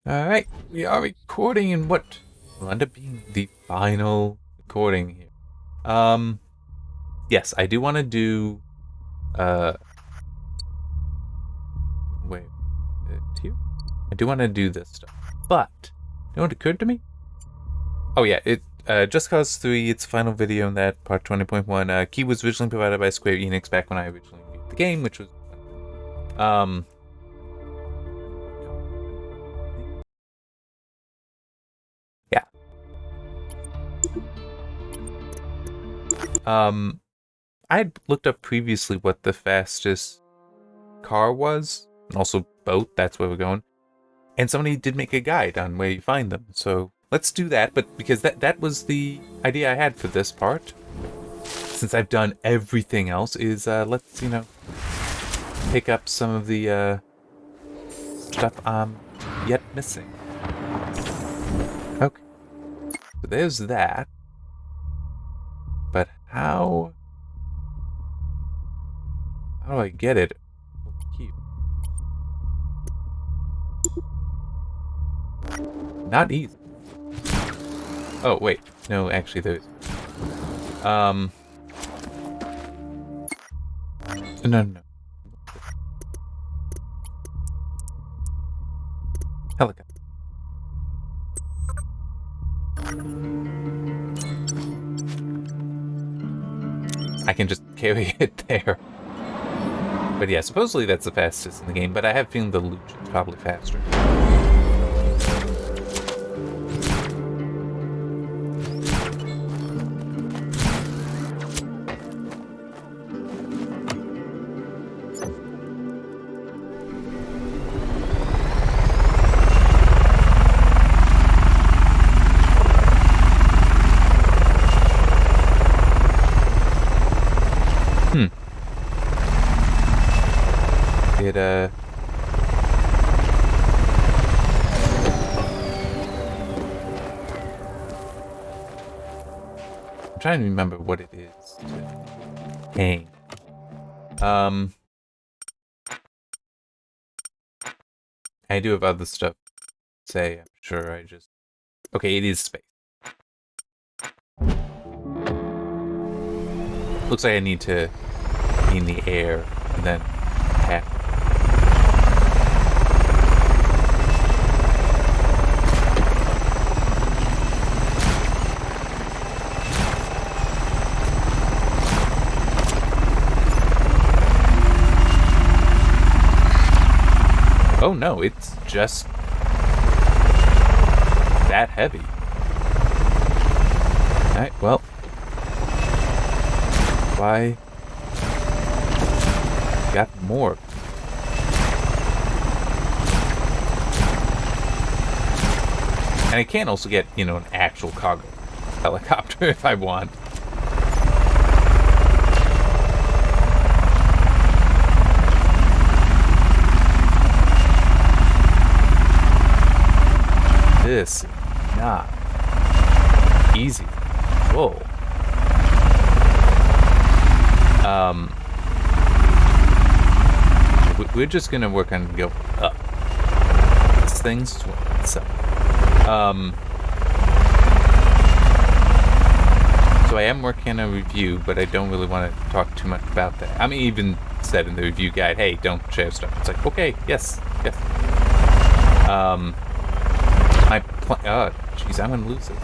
Alright, we are recording in what will end up being the final recording here. Yes, I do want to do, wait, here? I do want to do this stuff, but, you know what occurred to me? Oh yeah, Just Cause 3, its final video in that, part 20.1, key was originally provided by Square Enix back when I originally viewed the game, which was, yeah. I had looked up previously what the fastest car was, and also boat, that's where we're going. And somebody did make a guide on where you find them, so let's do that, but because that was the idea I had for this part. Since I've done everything else, is let's, pick up some of the stuff I'm yet missing. Okay. So there's that. But how do I get it here? Not easy. Oh, wait. No, actually there's... No. Helicopter. I can just carry it there. But yeah, supposedly that's the fastest in the game, but I have a feeling the loot is probably faster. I'm trying to remember what it is to hang. I do have other stuff to say, I'm sure I just... Okay, it is space. Looks like I need to be in the air and then tap. Oh no, it's just that heavy. Alright, well. Why? Got more. And I can also get, an actual cargo helicopter if I want. This is not easy. Whoa. We're just gonna work on go up. This thing's swinging itself. So I am working on a review, but I don't really want to talk too much about that. I mean, even said in the review guide, hey, don't share stuff. It's like, okay, yes. Oh, jeez, I'm gonna lose this.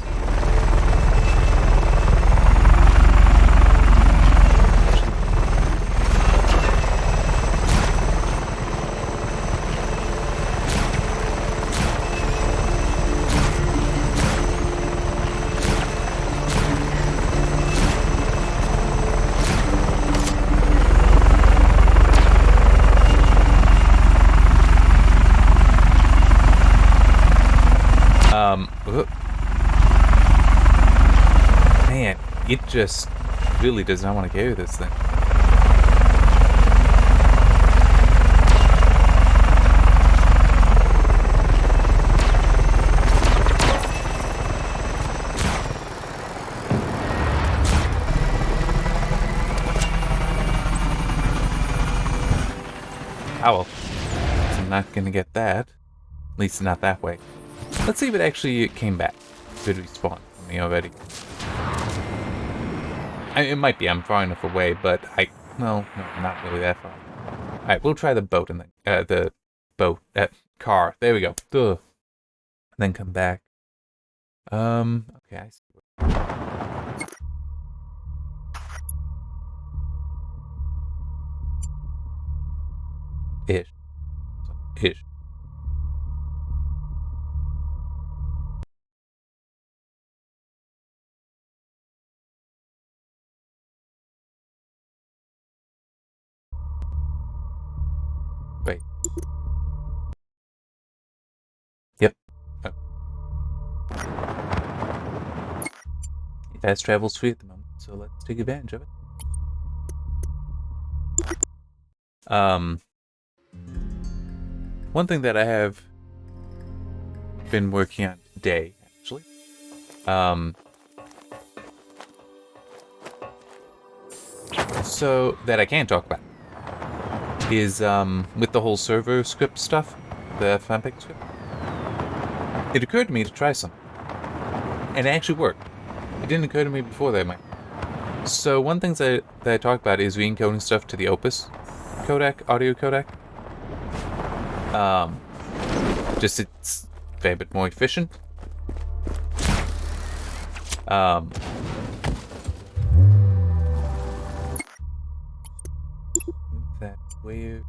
Man, it just really does not want to carry this thing. Oh well, I'm not gonna get that. At least not that way. Let's see if it actually came back. If it respawned for me already. It might be. I'm far enough away, but well, no, not really that far. Alright, we'll try the boat and the car. There we go. Ugh. And then come back. Okay, I see. Ish. Wait. Yep. Oh. Fast travel's free at the moment, so let's take advantage of it. One thing that I have been working on today, actually, so that I can talk about, is with the whole server script stuff, the FFmpeg script. It occurred to me to try something, and it actually worked. It didn't occur to me before that. So one thing that I talk about is re-encoding stuff to the Opus codec, audio codec. Just it's a fair bit more efficient. Move that weird.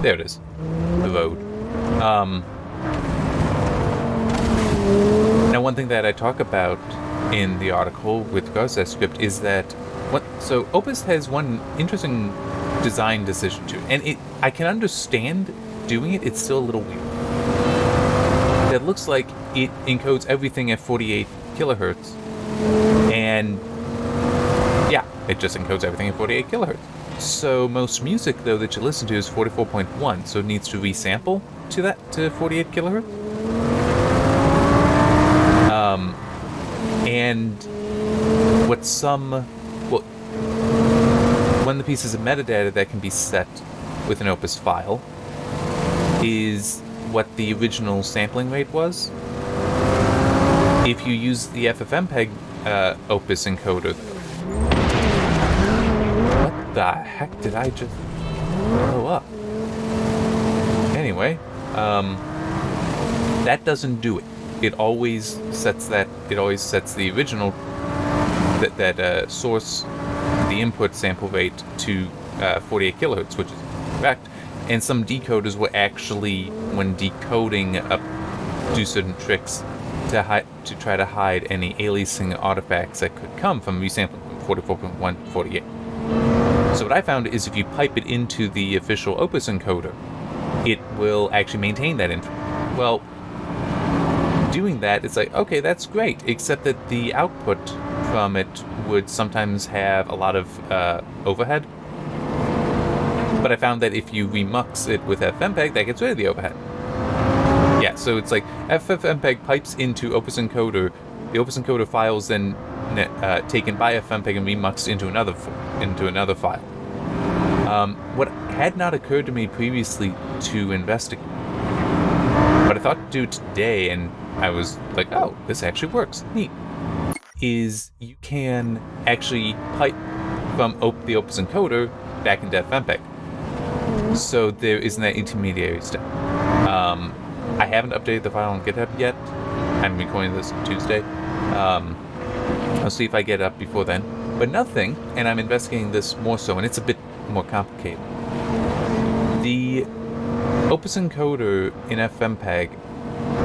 There it is. The road. Now one thing that I talk about in the article with regards to that script is that so Opus has one interesting design decision to it, and I can understand doing it. It's still a little weird. It looks like it encodes everything at 48 kilohertz, and yeah, it just encodes everything at 48 kilohertz. So most music, though, that you listen to is 44.1, so it needs to resample to 48 kilohertz. And one of the pieces of metadata that can be set with an Opus file is what the original sampling rate was. If you use the FFmpeg Opus encoder, what the heck did I just blow up? Anyway, that doesn't do it. It always sets the original that source, the input sample rate to 48 kilohertz, which is correct. And some decoders will actually, when decoding, do certain tricks to try to hide any aliasing artifacts that could come from resampling from 44.1 to 48. So what I found is if you pipe it into the official Opus encoder, it will actually maintain that info. Well, doing that, it's like, okay, that's great, except that the output from it would sometimes have a lot of overhead. But I found that if you remux it with FFmpeg, that gets rid of the overhead. Yeah, so it's like FFmpeg pipes into Opus encoder. The Opus encoder file is then taken by FFmpeg and remuxed into another file. What had not occurred to me previously to investigate, but I thought to do today, and I was like, oh, this actually works. Neat. Is you can actually pipe from the Opus encoder back into FFmpeg. So there isn't that intermediary step. I haven't updated the file on GitHub yet. I'm recording this Tuesday. I'll see if I get it up before then. But nothing, and I'm investigating this more so, and it's a bit more complicated. The Opus encoder in FFmpeg,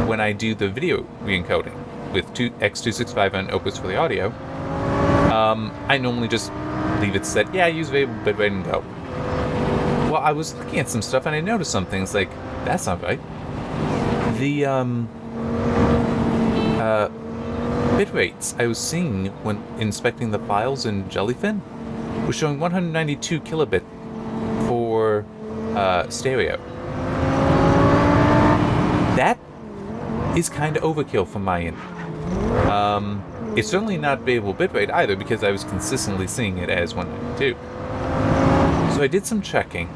when I do the video re-encoding with X265 and Opus for the audio, I normally just leave it set. Yeah, use variable bitrate and go. Well, I was looking at some stuff and I noticed some things like, that's not right. The bit rates I was seeing when inspecting the files in Jellyfin was showing 192 kilobit for stereo. That is kind of overkill from my end. It's certainly not variable bitrate either, because I was consistently seeing it as 192. So I did some checking,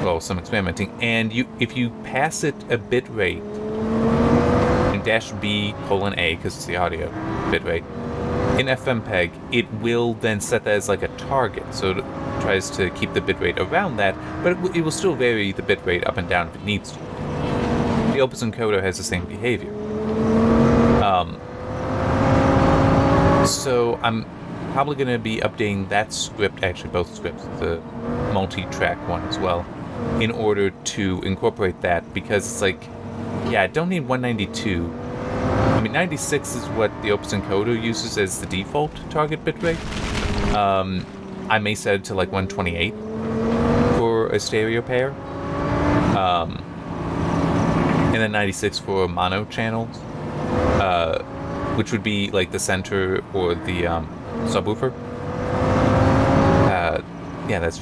well, some experimenting, and if you pass it a bitrate in -B:A, because it's the audio bitrate, in FMPEG, it will then set that as like a target, so it tries to keep the bitrate around that, but it will still vary the bitrate up and down if it needs to. The Opus encoder has the same behavior. So I'm probably going to be updating that script, actually both scripts, the multi-track one as well, in order to incorporate that, because it's like, yeah, I don't need 192. I mean, 96 is what the Opus encoder uses as the default target bitrate. I may set it to like 128 for a stereo pair. And then 96 for mono channels, which would be like the center or the subwoofer. Yeah, that's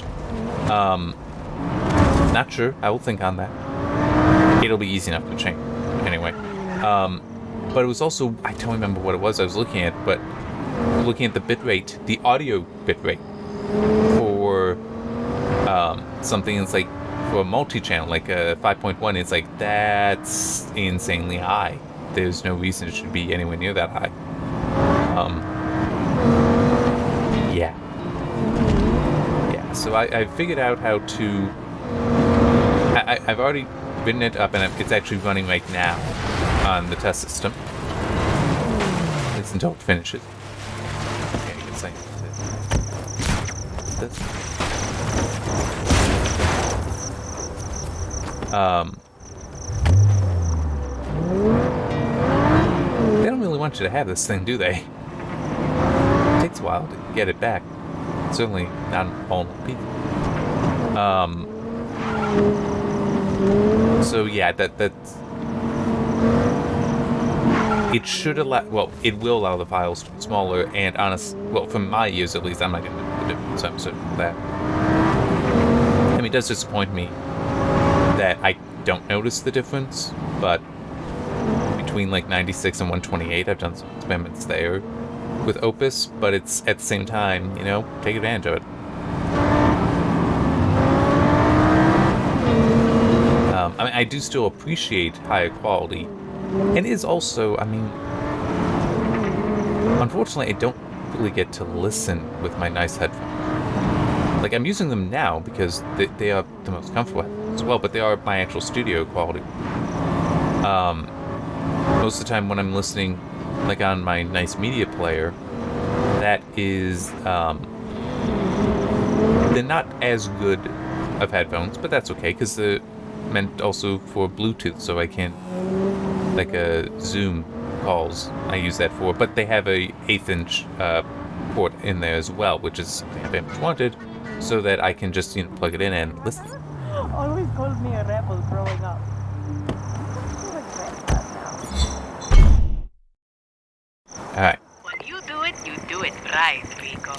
not sure. I will think on that. It'll be easy enough to change anyway. But it was also, I don't remember what it was I was looking at, but looking at the bitrate, the audio bitrate for something that's like, for a multi-channel, like a 5.1, it's like, that's insanely high. There's no reason it should be anywhere near that high. Yeah. Yeah, so I figured out how to... I've already written it up, and it's actually running right now on the test system. It's until it finishes. Okay, you can say this. They don't really want you to have this thing, do they? It takes a while to get it back. It's certainly not all people. So yeah, that's... It should allow... Well, it will allow the files to be smaller, and well, from my ears at least, I'm not going to do the difference, I'm certain of that. I mean, it does disappoint me that I don't notice the difference, but between like 96 and 128, I've done some experiments there with Opus, but it's at the same time, you know, take advantage of it. I mean, I do still appreciate higher quality, and it is also, I mean, unfortunately, I don't really get to listen with my nice headphones. Like, I'm using them now because they are the most comfortable as well, but they are my actual studio quality. Most of the time when I'm listening, like on my nice media player, that is, they're not as good of headphones, but that's okay, because they're meant also for Bluetooth, so I can, like Zoom calls, I use that for, but they have a 1/8" port in there as well, which is something I very much wanted, so that I can just, you know, plug it in and listen. Always called me a rebel growing up. Alright. When you do it right, Rico.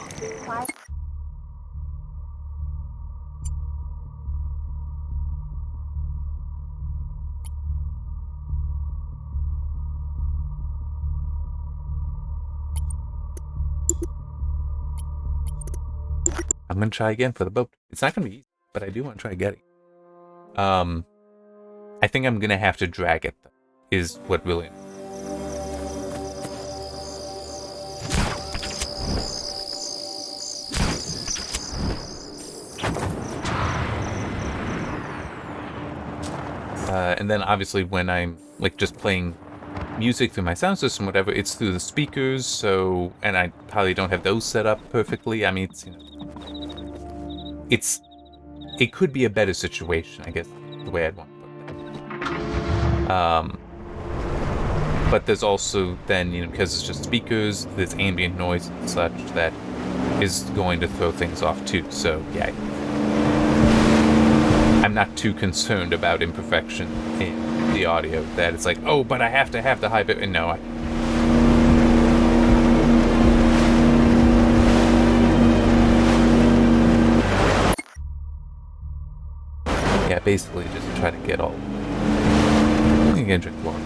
I'm gonna try again for the boat. It's not gonna be easy, but I do want to try getting. I think I'm gonna have to drag it, though, is what really... and then obviously when I'm like just playing music through my sound system, whatever, it's through the speakers, so, and I probably don't have those set up perfectly. I mean, it's, you know, it could be a better situation, I guess, the way I'd want to put that. But there's also then, you know, because it's just speakers, there's ambient noise and such that is going to throw things off too, so yeah. I'm not too concerned about imperfection in the audio, that it's like, oh, but I have to have the high bit, and no, basically just try to get all. You can drink water.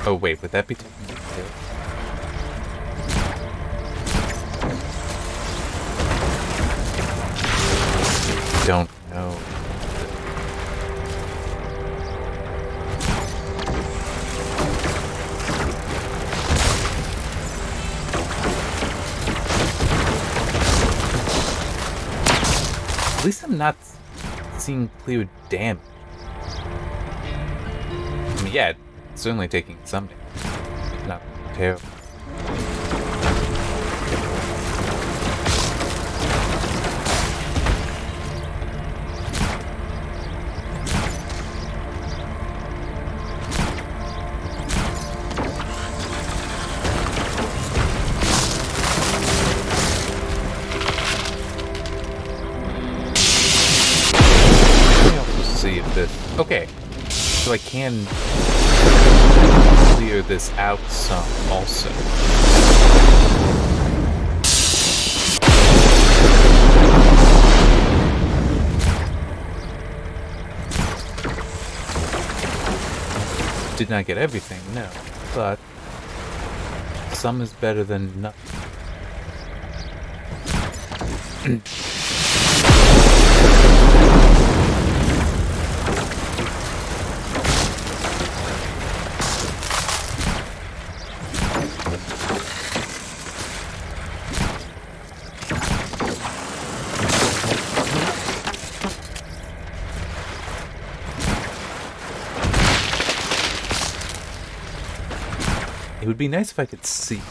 Oh wait, would that be taking the kill? Don't know. At least I'm not seeing clear damage. I mean, yeah, it's certainly taking some damage. Not terrible. See if this. Okay, so I can clear this out some also. Did not get everything, no, but some is better than nothing. It would be nice if I could see.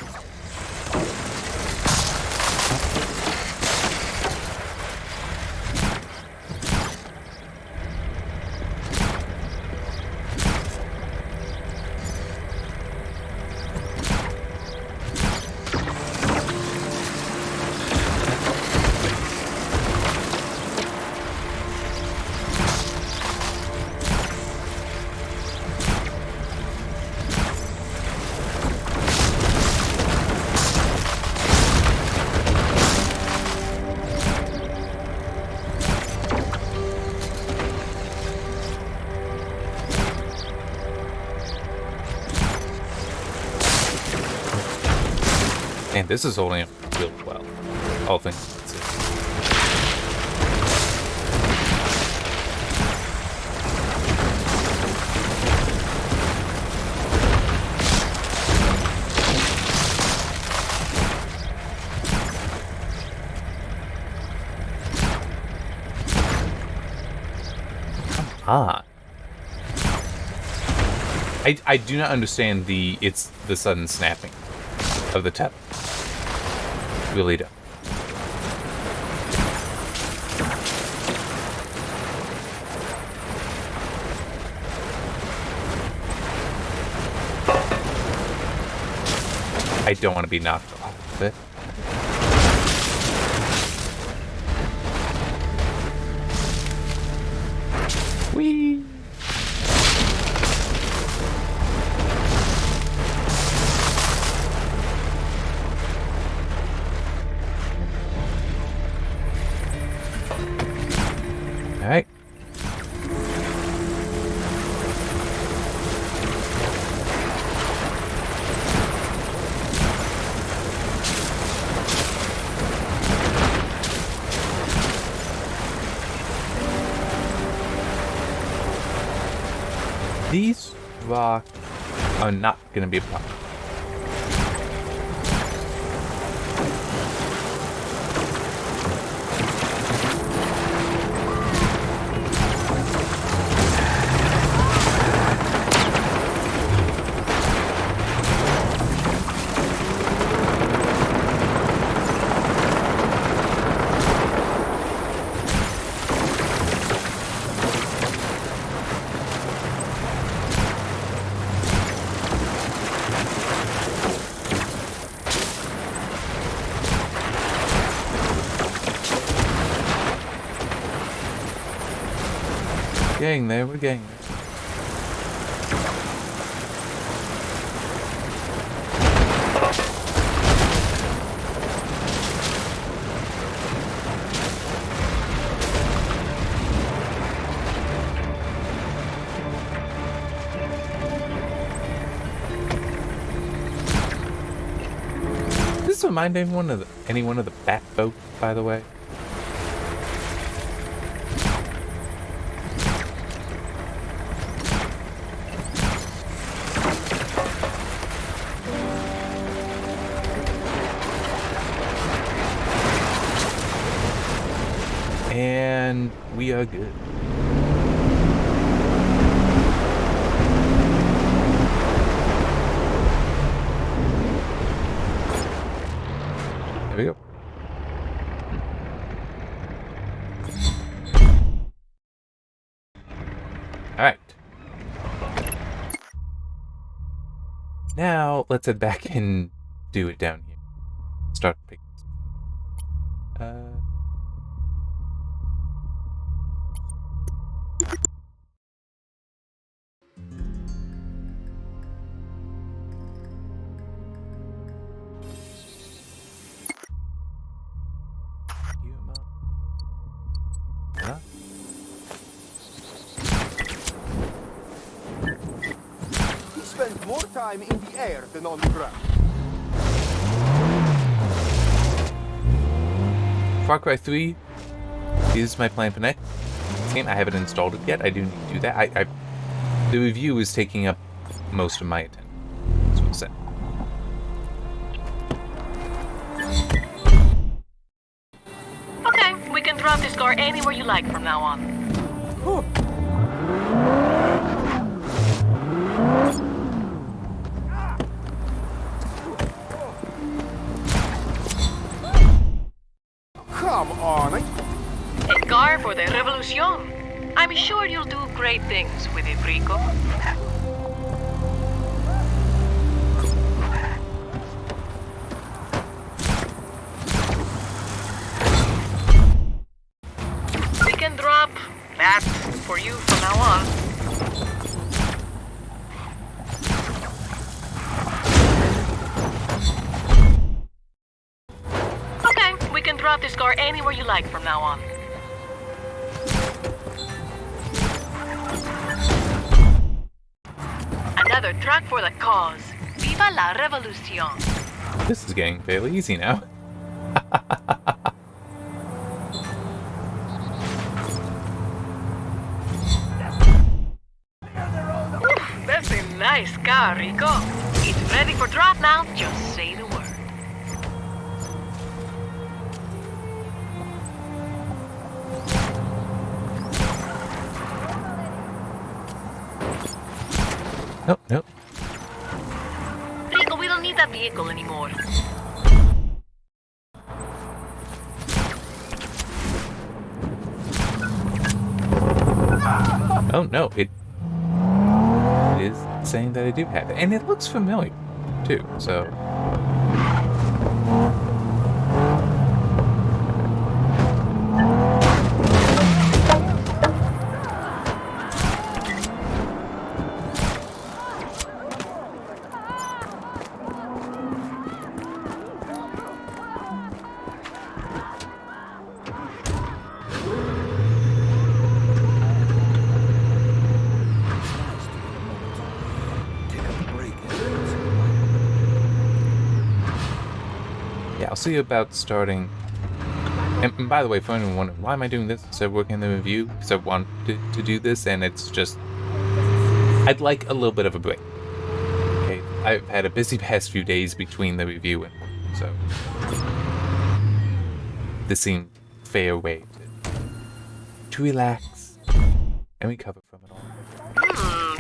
And this is holding up real well. All things considered. Come on. I do not understand the sudden snapping of the tether. Really don't. I don't want to be knocked off of it. Whee! Alright. These rocks are not going to be a problem. getting there. We're getting there. Does this remind anyone of the Bat boat, by the way? And we are good. There we go. Alright. Now, let's head back and do it down here. Start picking. Huh? He spends more time in the air than on the ground. Far Cry 3 is my plan for next game. I haven't installed it yet. I do need to do that. The review is taking up most of my attention. That's what it said. Okay, we can drop this car anywhere you like from now on. Come on, A car for the revolution. I'm sure you'll do great things with it, Rico. We can drop that for you from now on. Okay, we can drop this car anywhere you like from now on. Another truck for the cause. Viva la revolución. This is getting fairly easy now. That's a nice car, Rico. It's ready for drop now. Just say the word. Nope, nope. Rico, we don't need that vehicle anymore. Oh no, it is saying that I do have it. And it looks familiar, too, so... I'll see about starting. And by the way, for anyone wondering, why am I doing this instead of working on the review? Because I want to do this, and it's just... I'd like a little bit of a break. Okay, I've had a busy past few days between the review and so... This seemed a fair way to relax and recover from it all.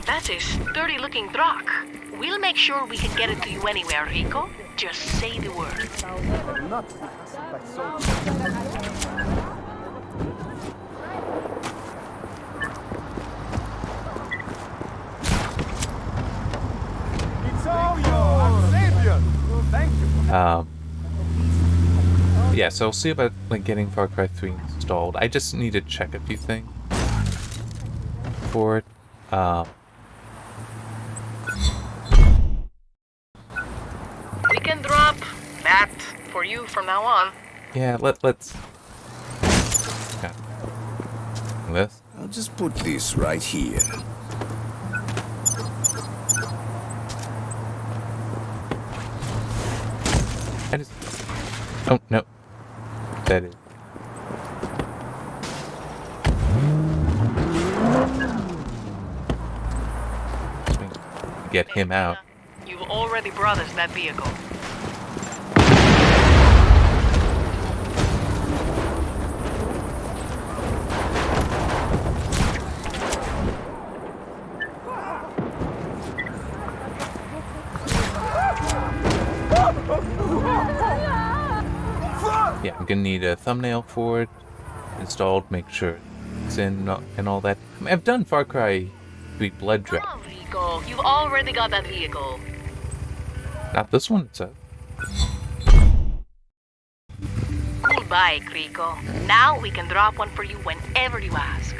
That's a sturdy-looking truck. We'll make sure we can get it to you anywhere, Rico. Just say the word. not by so. It's all yours, Savior. Thank you. Yeah, so I'll see about like getting Far Cry 3 installed. I just need to check a few things. for it. We can drop that for you from now on. Yeah, let's. Okay. This. I'll just put this right here. I just. Oh no. That is. Get him out. You've already brought us that vehicle. Yeah, I'm gonna need a thumbnail for it installed, make sure it's in and all that. I mean, I've done Far Cry 3 Blood Draft. Come on, Rico. You've already got that vehicle. Not this one, it says. Cool bike, Rico. Now we can drop one for you whenever you ask.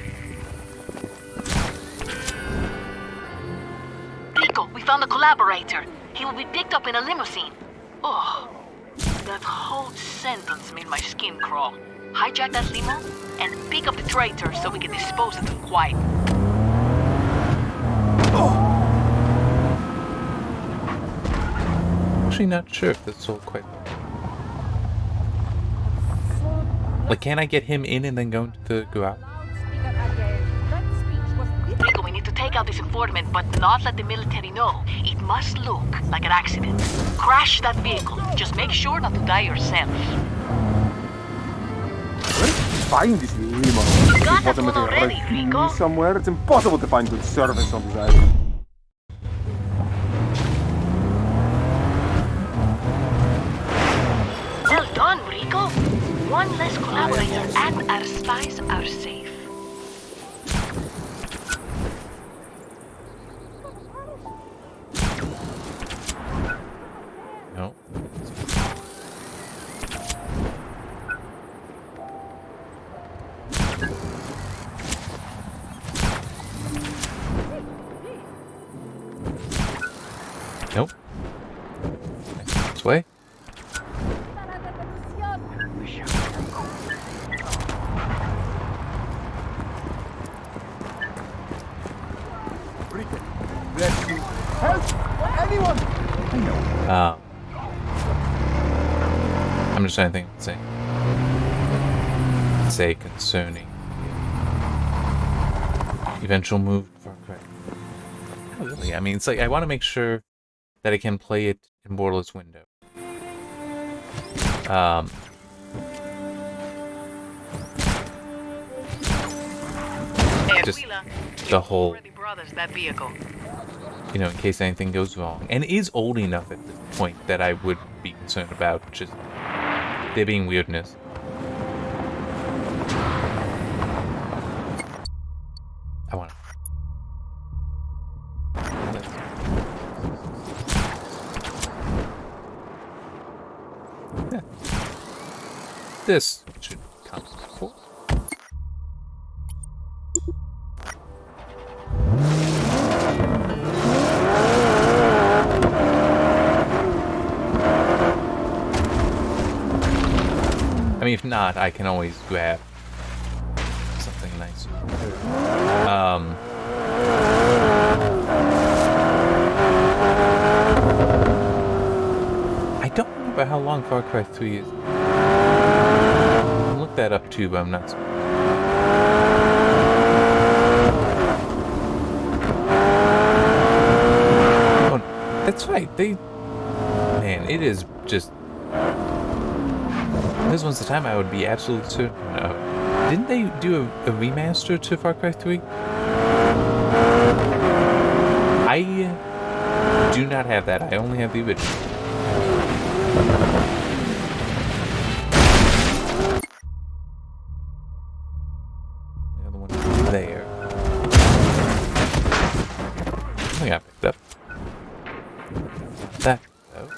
Rico, we found a collaborator. He will be picked up in a limousine. Oh, that whole sentence made my skin crawl. Hijack that limo and pick up the traitor so we can dispose of them quiet. Actually not sure if this will quite... Like, can I get him in and then go into the garage? Rico, we need to take out this informant, but not let the military know. It must look like an accident. Crash that vehicle. Just make sure not to die yourself. Where did you find this limo? You got that Bottom one of the already, ravine Rico. somewhere. It's impossible to find good service on this island. Well done, Rico. One less collaborator and our spies are safe. No. Nope. This way? Bless you. Help! Anyone! I know. I'm just trying to think of the say concerning eventual move to Far Cry. Not really. I mean, it's like I want to make sure that I can play it in borderless window. Just the whole, Already brought us that vehicle. you know, in case anything goes wrong. And it is old enough at this point that I would be concerned about just there being weirdness. I want to. Yeah. This should come forward. I mean, if not, I can always grab something nice. I don't remember how long Far Cry 3 is. I'll look that up too, but I'm not. Oh, that's right. Man, it is just. This one's the time I would be absolutely certain of. Didn't they do a remaster to Far Cry 3? I do not have that. I only have the original. The other one is there. I got picked up. That. Oh.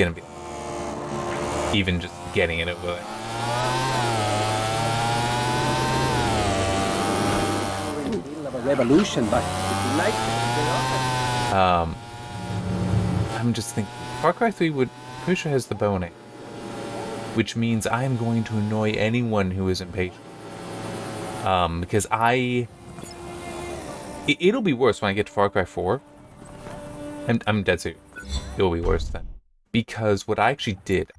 gonna be even just getting it over there. Middle of a revolution, but if you like it, I'm just thinking, Far Cry 3 pretty sure has the bow and arrow, which means I am going to annoy anyone who is impatient. Because it'll be worse when I get to Far Cry 4. I'm dead serious. It'll be worse then. Because what I actually did,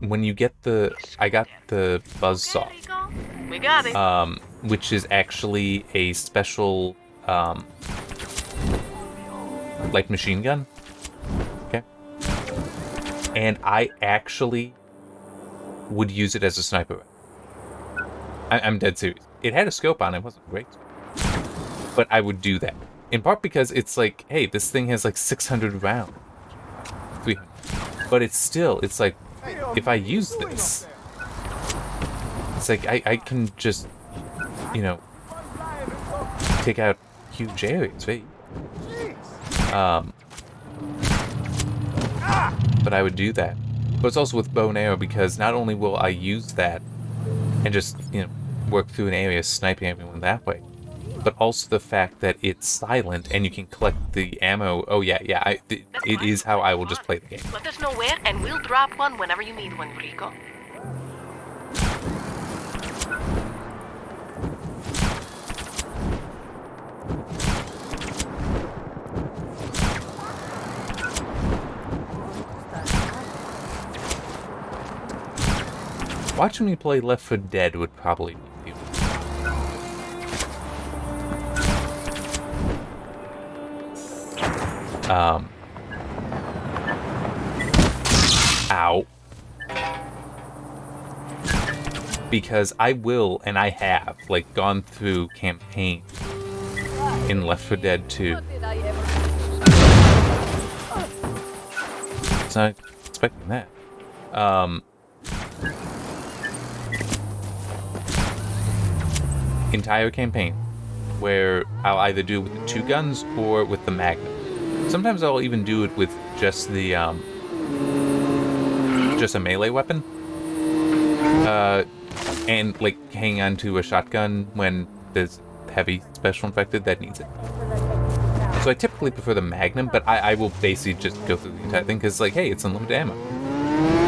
when you get I got the buzzsaw. We got it. Which is actually a special, like machine gun. Okay. And I actually would use it as a sniper. I'm dead serious. It had a scope on it, wasn't great. But I would do that. In part because it's like, hey, this thing has like 600 rounds. 300. But it's like, if I use this, it's like I can just, you know, take out huge areas, right? But I would do that. But it's also with bow and arrow because not only will I use that and just, you know, work through an area sniping everyone that way, but also the fact that it's silent and you can collect the ammo. Oh yeah, it is how I will just play the game. Let us know where, and we'll drop one whenever you need one, Rico. Watching me play Left 4 Dead would probably be beautiful. Ow. Because I will, and I have, like, gone through campaign in Left 4 Dead 2. It's not expecting that. Entire campaign where I'll either do it with the 2 guns or with the Magnum. Sometimes I'll even do it with just the just a melee weapon, and like hang on to a shotgun when there's heavy special infected that needs it. So I typically prefer the Magnum, but I will basically just go through the entire thing because, like, hey, it's unlimited ammo.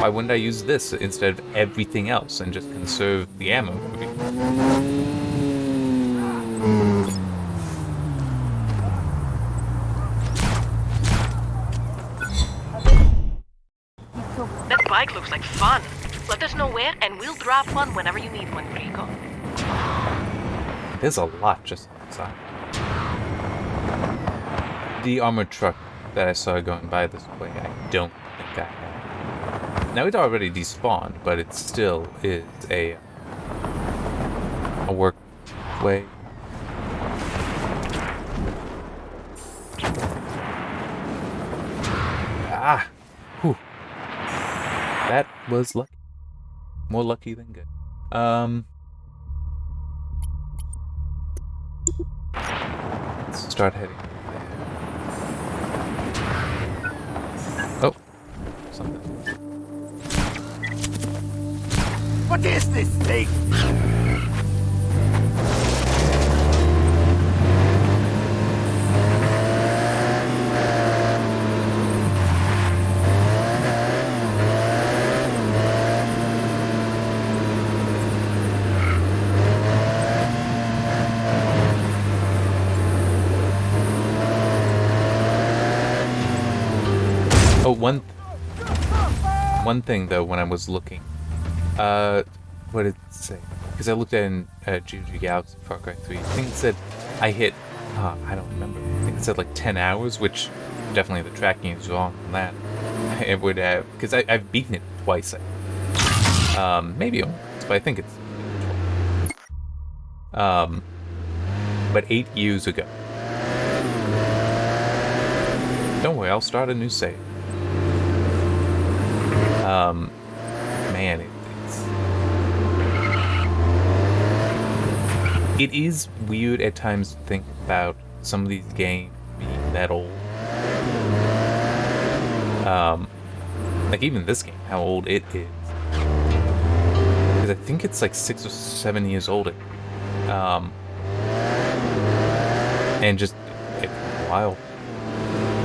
Why wouldn't I use this instead of everything else and just conserve the ammo for me? That bike looks like fun. Let us know where, and we'll drop one whenever you need one, Rico. There's a lot just outside. The armored truck that I saw going by this way, I don't think I have. Now, it's already despawned, but it still is a work way. Ah! Whew. That was lucky. More lucky than good. Let's start heading there. Oh. Something. What is this thing? Oh, one thing though, when I was looking, what did it say? Because I looked at it in GG Galaxy Far Cry 3. I think it said I hit, I don't remember. I think it said like 10 hours, which definitely the tracking is wrong on that. It would have, because I've beaten it twice. Maybe once, but I think it's but 8 years ago. Don't worry, I'll start a new save. Man, it is weird at times to think about some of these games being that old. Like, even this game, how old it is. Because I think it's like 6 or 7 years old. And just, it's wild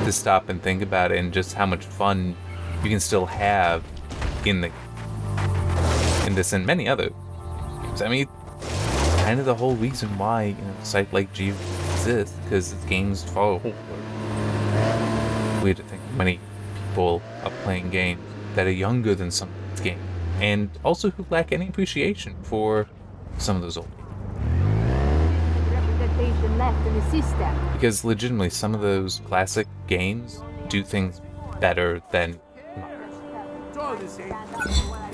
to stop and think about it, and just how much fun you can still have in this and many other games. I mean, kind of the whole reason why, you know, a site like G exists, because games follow a whole world. Weird to think many people are playing games that are younger than some of these games, and also who lack any appreciation for some of those old games. Representation left in the system. Because legitimately, some of those classic games do things better than modern.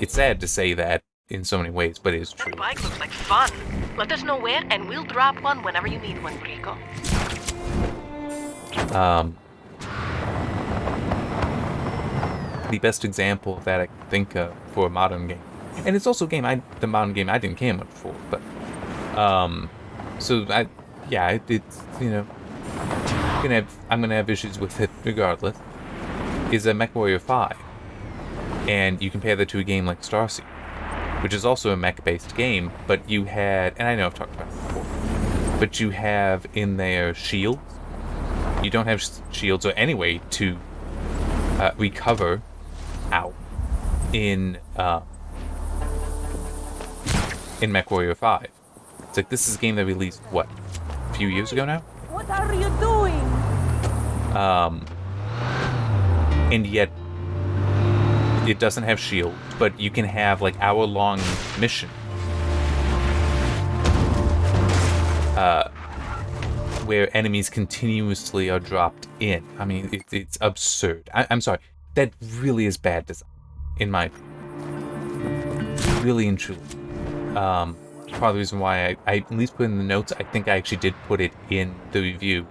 It's sad to say that in so many ways, but it is true. That bike looks like fun. Let us know where, and we'll drop one whenever you need one, Rico. The best example of that I can think of for a modern game, and it's also a game the modern game I didn't care much for, but so it's, you know, I'm gonna have issues with it regardless. Is a MechWarrior 5, and you compare that to a game like Starseed, which is also a mech-based game, but you had, and I know I've talked about it before, but you have in there shields. You don't have shields or any way to recover out in MechWarrior 5. It's like, this is a game that released, what, a few years ago now? What are you doing? And yet it doesn't have shields, but you can have like hour-long mission where enemies continuously are dropped in. I mean, it's absurd. I'm sorry, that really is bad design, in my opinion. Really and truly. Part of the reason why I at least put in the notes, I think I actually did put it in the review.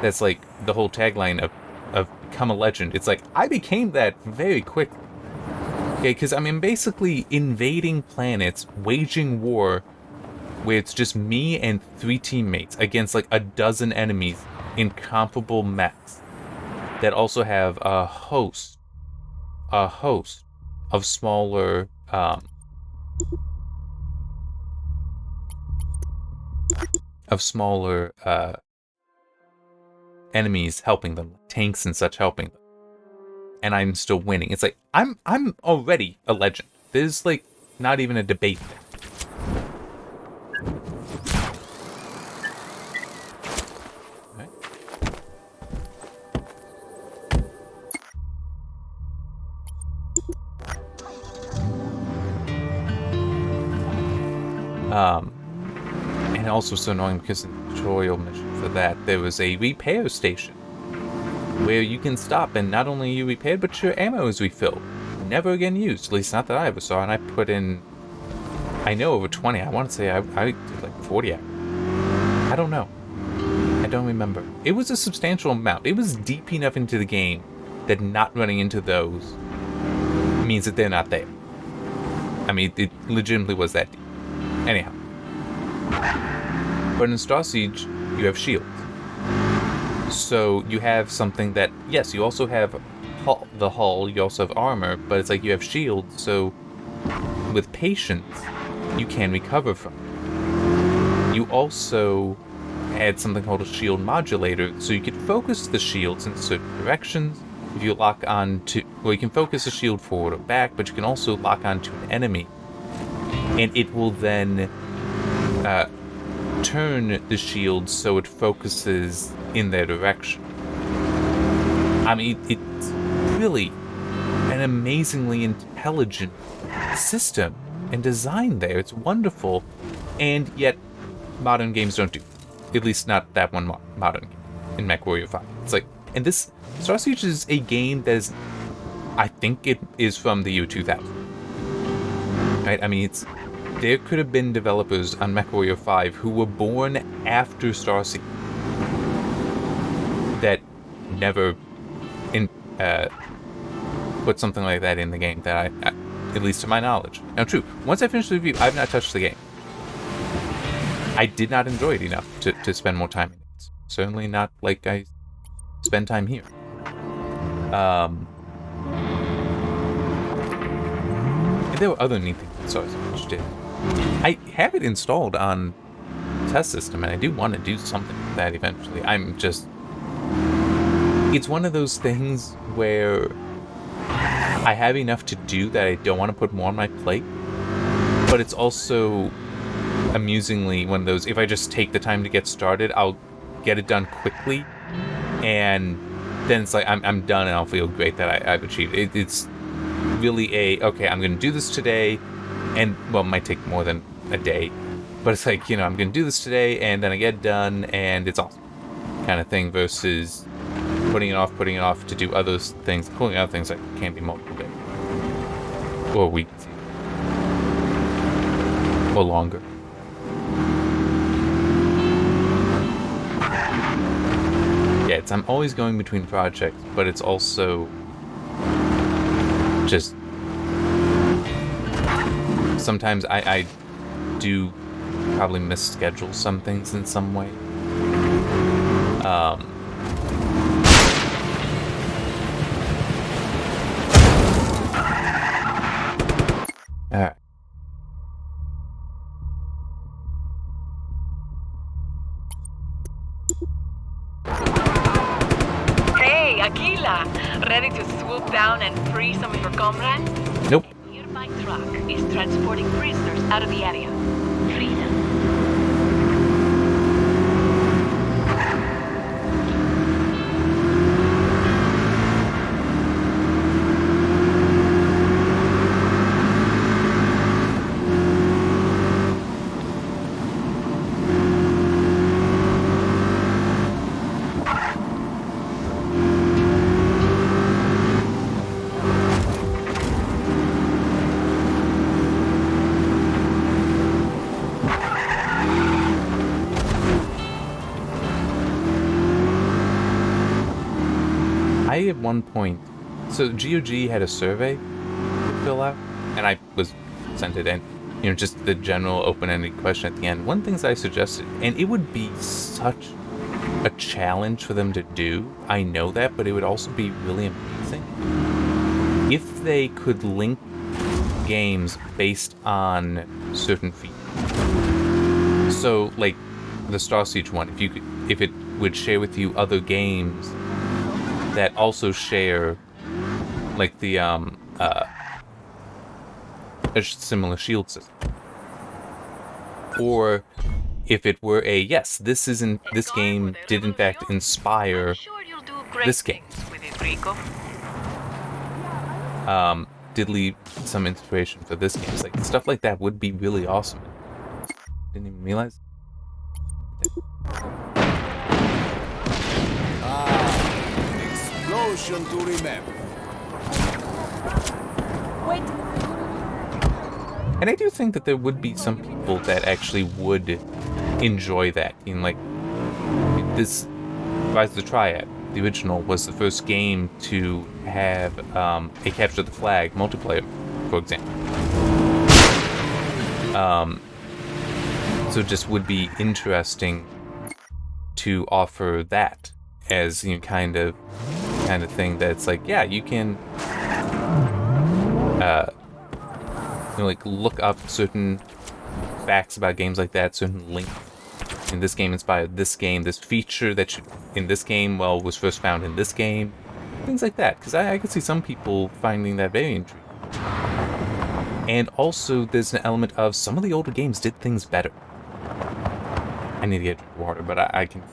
That's like the whole tagline of become a legend. It's like, I became that very quickly. Okay, because I mean, basically invading planets, waging war, where it's just me and 3 teammates against like a dozen enemies in comparable mechs that also have a host of smaller enemies helping them, tanks and such helping them, and I'm still winning. It's like, I'm already a legend. There's like not even a debate there. And also so annoying because in the tutorial mission for that, there was a repair station where you can stop, and not only you repaired, but your ammo is refilled. Never again used, at least not that I ever saw, and I put in, I know, over 20. I want to say I did like 40 hours. I don't know. I don't remember. It was a substantial amount. It was deep enough into the game that not running into those means that they're not there. I mean, it legitimately was that deep. Anyhow. But in Star Siege, you have shields. So you have something that, yes, you also have the hull, you also have armor, but it's like you have shields, so with patience, you can recover from it. You also add something called a shield modulator, so you can focus the shields in certain directions. If you lock on to, well, you can focus the shield forward or back, but you can also lock onto an enemy, and it will then turn the shield so it focuses in their direction. I mean, it's really an amazingly intelligent system and design there. It's wonderful, and yet modern games don't do it. At least not that one modern game in MechWarrior 5. It's like, and this Star Siege is a game that is, I think it is from the year 2000. Right? I mean, there could have been developers on MechWarrior 5 who were born after Star Siege that never put something like that in the game that I at least to my knowledge. Now, true, once I finish the review, I've not touched the game. I did not enjoy it enough to spend more time in it. Certainly not like I spend time here. there were other neat things that Sausage did. I have it installed on test system, and I do want to do something with that eventually. It's one of those things where I have enough to do that I don't want to put more on my plate, but it's also amusingly one of those, if I just take the time to get started, I'll get it done quickly, and then it's like I'm done and I'll feel great that I've achieved it. It's really okay, I'm going to do this today, and, well, it might take more than a day, but it's like, I'm going to do this today, and then I get done, and it's awesome kind of thing, versus putting it off to do other things, including other things that can be multiple days. Or weeks. Or longer. Yeah, I'm always going between projects, but it's also just sometimes I do probably misschedule some things in some way. Alright. Hey, Aquila! Ready to swoop down and free some of your comrades? Nope. A nearby truck is transporting prisoners out of the area. Free them. At one point, so GOG had a survey to fill out, and I was sent it in, just the general open-ended question at the end. One of the things I suggested, and it would be such a challenge for them to do, I know that, but it would also be really amazing if they could link games based on certain features. So, like the Star Siege one, if it would share with you other games that also share, like, the a similar shield system, or if it were yes, this game did in fact inspire this game. Did leave some inspiration for this game. It's like stuff like that would be really awesome. Didn't even realize. Explosion to remember. Wait, And I do think that there would be some people that actually would enjoy that. Like, this Rise of the Triad, the original, was the first game to have a Capture the Flag multiplayer, for example. So it just would be interesting to offer that as kind of thing that's like, yeah, you can like look up certain facts about games like that, certain links. In this game inspired this game, this feature that in this game, was first found in this game, things like that. Because I could see some people finding that very intriguing. And also, there's an element of some of the older games did things better. I need to get water, but I can.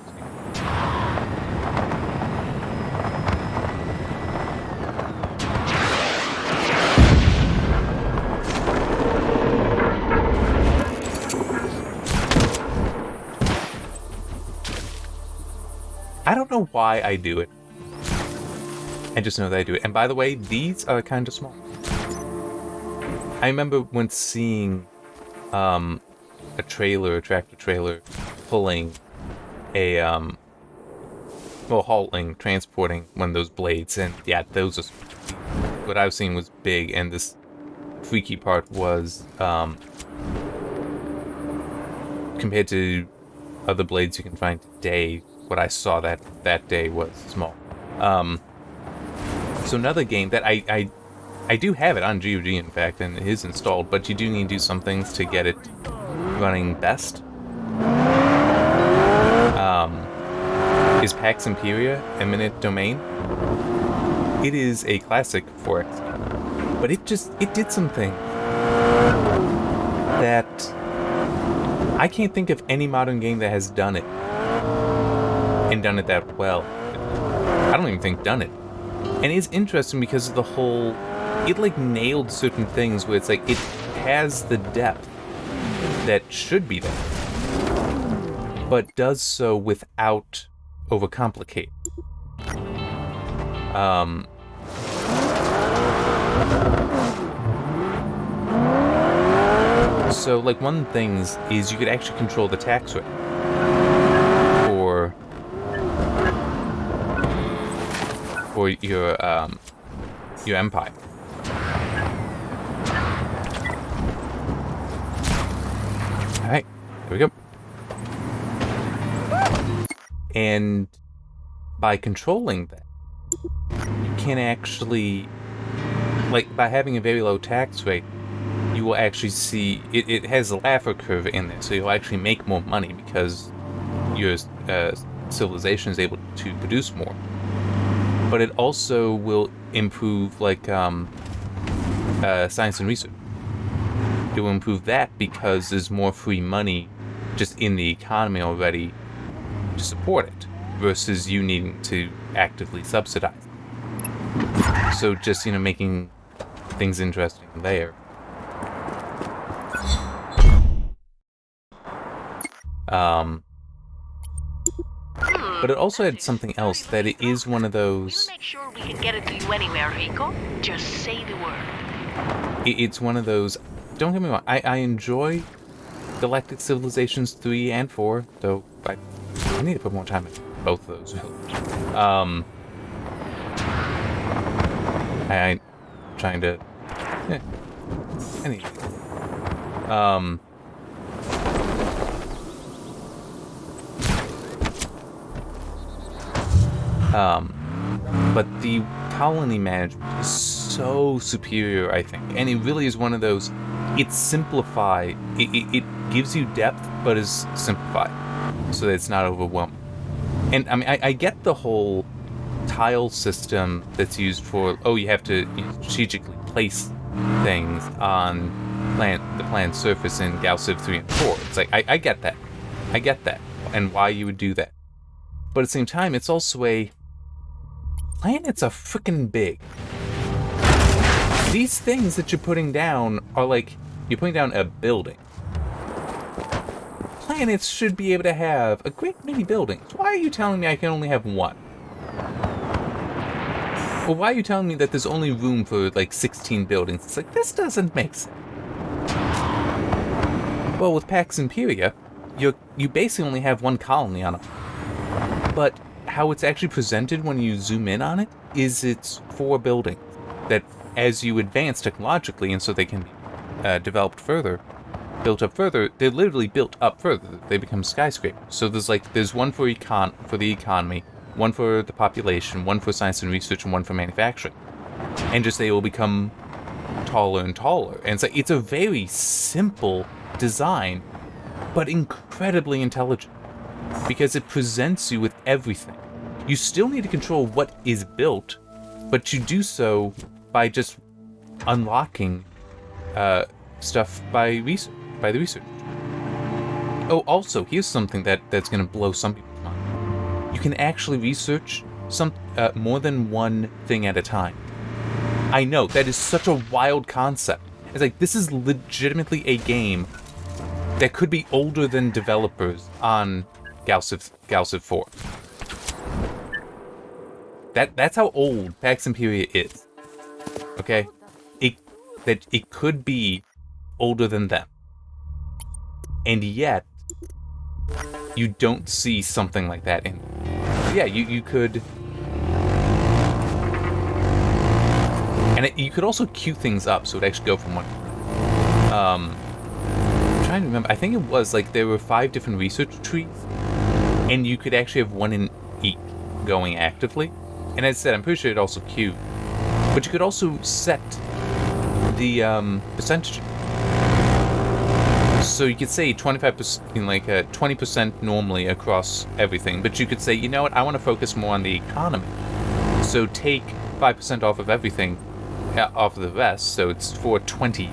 I don't know why I do it. I just know that I do it. And by the way, these are kind of small. I remember when seeing a tractor trailer pulling a transporting one of those blades, and yeah, those are what I was seeing was big, and this freaky part was compared to other blades you can find today, what I saw that day was small. So another game that I I do have it on GOG, in fact, and it is installed, but you do need to do some things to get it running best. Is Pax Imperia eminent domain? It is a classic 4X game, but it did something that I can't think of any modern game that has done it, and done it that well. I don't even think done it. And it's interesting because of the whole, it like nailed certain things where it's like, it has the depth that should be there, but does so without overcomplicate. So like one of the things is you could actually control the tax rate for your empire. Alright, here we go. And by controlling that, you can actually, like, by having a very low tax rate, you will actually see, it has a Laffer curve in there, so you'll actually make more money because your civilization is able to produce more. But it also will improve, like, science and research. It will improve that because there's more free money just in the economy already to support it, versus you needing to actively subsidize it. So just, you know, making things interesting there. But it also had something else, that it is one of those... We'll make sure we can get it to you anywhere, Rico. Just say the word. It's one of those... Don't get me wrong, I enjoy Galactic Civilizations 3 and 4, though I need to put more time into both of those, really. I'm trying to... Anyway. But the colony management is so superior, I think. And it really is one of those, it's simplified. It gives you depth, but is simplified, so that it's not overwhelming. And I mean, I get the whole tile system that's used for, oh, you have to strategically place things on the planet's surface in GaussCiv 3 and 4. It's like, I get that. I get that, and why you would do that. But at the same time, it's also a... Planets are freaking big. These things that you're putting down are like, you're putting down a building. Planets should be able to have a great many buildings. Why are you telling me I can only have one? Or why are you telling me that there's only room for like 16 buildings? It's like, this doesn't make sense. Well, with Pax Imperia, you basically only have one colony on it. But how it's actually presented when you zoom in on it is it's 4 buildings that, as you advance technologically, and so they can be developed further, built up further, they're literally built up further. They become skyscrapers. So there's one for the economy, one for the population, one for science and research, and one for manufacturing. And just they will become taller and taller. And it's a very simple design, but incredibly intelligent, because it presents you with everything. You still need to control what is built, but you do so by just unlocking stuff by the research. Oh, also, here's something that's going to blow some people's mind. You can actually research more than one thing at a time. I know, that is such a wild concept. It's like, this is legitimately a game that could be older than developers on GaussCiv 4. That's how old Pax Imperia is. Okay? It could be older than them. And yet, you don't see something like that in... Yeah, you could... And you could also queue things up, so it actually go from one... I'm trying to remember. I think it was, like, there were 5 different research trees, and you could actually have one in each going actively. And as I said, I'm pretty sure it also queued. But you could also set the percentage. So you could say 25%, like 20% normally across everything, but you could say, you know what, I want to focus more on the economy. So take 5% off of everything, off of the rest, so it's 420.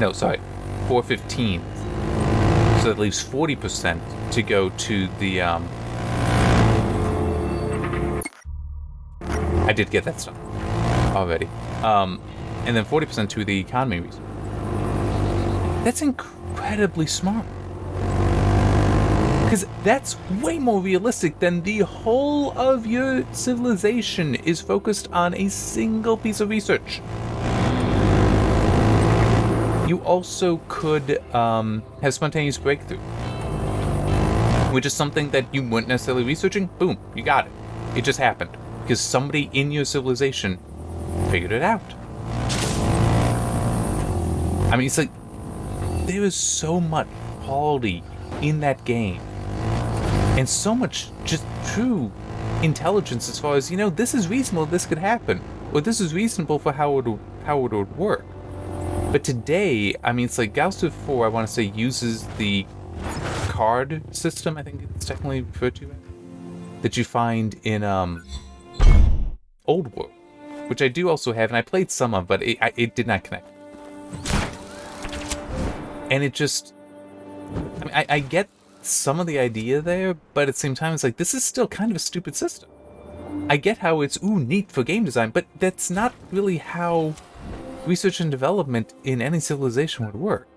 No, sorry, 415. So that leaves 40% to go to the, I did get that stuff already. And then 40% to the economy research. That's incredibly smart. Because that's way more realistic than the whole of your civilization is focused on a single piece of research. You also could have spontaneous breakthrough, which is something that you weren't necessarily researching. Boom, you got it. It just happened. Because somebody in your civilization figured it out. I mean, it's like, there is so much quality in that game. And so much just true intelligence as far as, you know, this is reasonable, this could happen. Or this is reasonable for how it would work. But today, I mean, it's like GuestJim 4, I want to say, uses the card system, I think it's technically referred to, that you find in Old World, which I do also have, and I played some of, but it did not connect. And it just, I mean, I get some of the idea there, but at the same time, it's like, this is still kind of a stupid system. I get how it's, ooh, neat for game design, but that's not really how research and development in any civilization would work.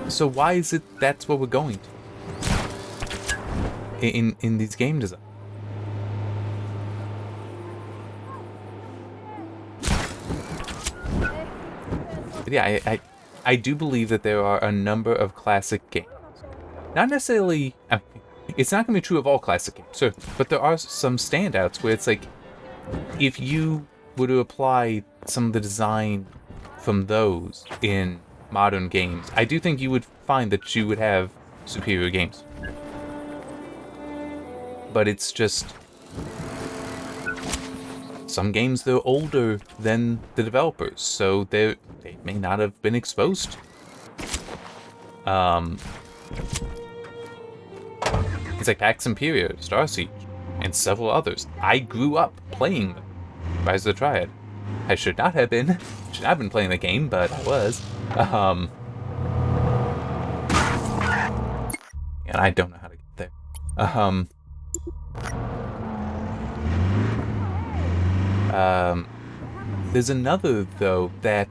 So why is it that's what we're going to in these game design? But yeah, I do believe that there are a number of classic games. Not necessarily, I mean, it's not going to be true of all classic games, sure, but there are some standouts where it's like, if you were to apply some of the design from those in modern games, I do think you would find that you would have superior games. But it's just, some games, they're older than the developers, so they may not have been exposed. It's like Pax Imperia, Star Siege, and several others. I grew up playing them. Rise of the Triad. I should not have been. Should not have been playing the game, but I was. And I don't know how to get there. There's another, though, that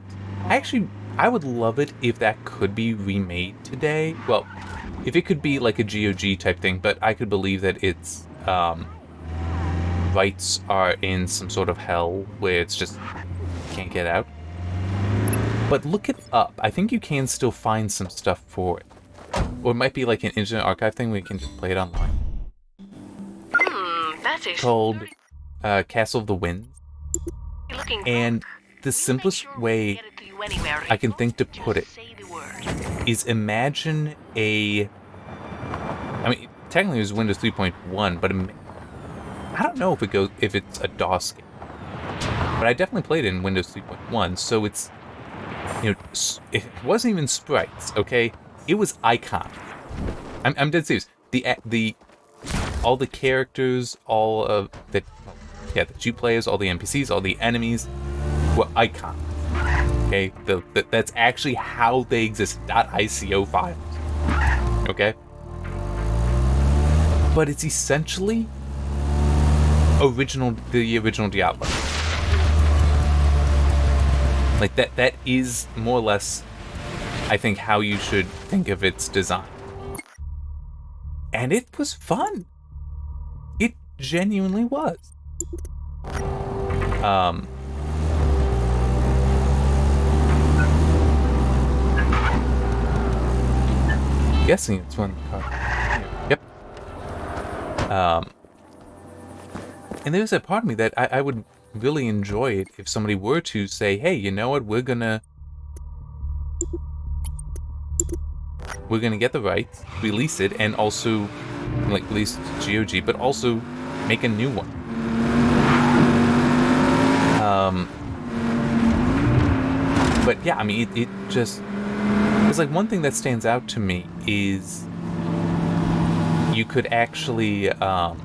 I would love it if that could be remade today. Well, if it could be like a GOG type thing, but I could believe that its rights are in some sort of hell where it's just can't get out. But look it up. I think you can still find some stuff for it. Or it might be like an Internet Archive thing where you can just play it online. That's it. Called Castle of the Winds. And the simplest way I can think to put it is imagine I mean, technically it was Windows 3.1, but I don't know if it's a DOS game. But I definitely played it in Windows 3.1, so it's, you know, it wasn't even sprites, okay? It was icon. I'm dead serious. All the characters, all of the you play as, all the NPCs, all the enemies were icons. Okay, that's actually how they exist. .ico files. Okay, but it's essentially the original Diablo. Like that is more or less, I think, how you should think of its design. And it was fun. It genuinely was. Guessing it's one card. Yep. And there's a part of me that I would really enjoy it if somebody were to say, hey, you know what, we're gonna get the rights, release it, and also like release GOG, but also make a new one. But yeah, I mean, it just... It's like one thing that stands out to me is you could actually, the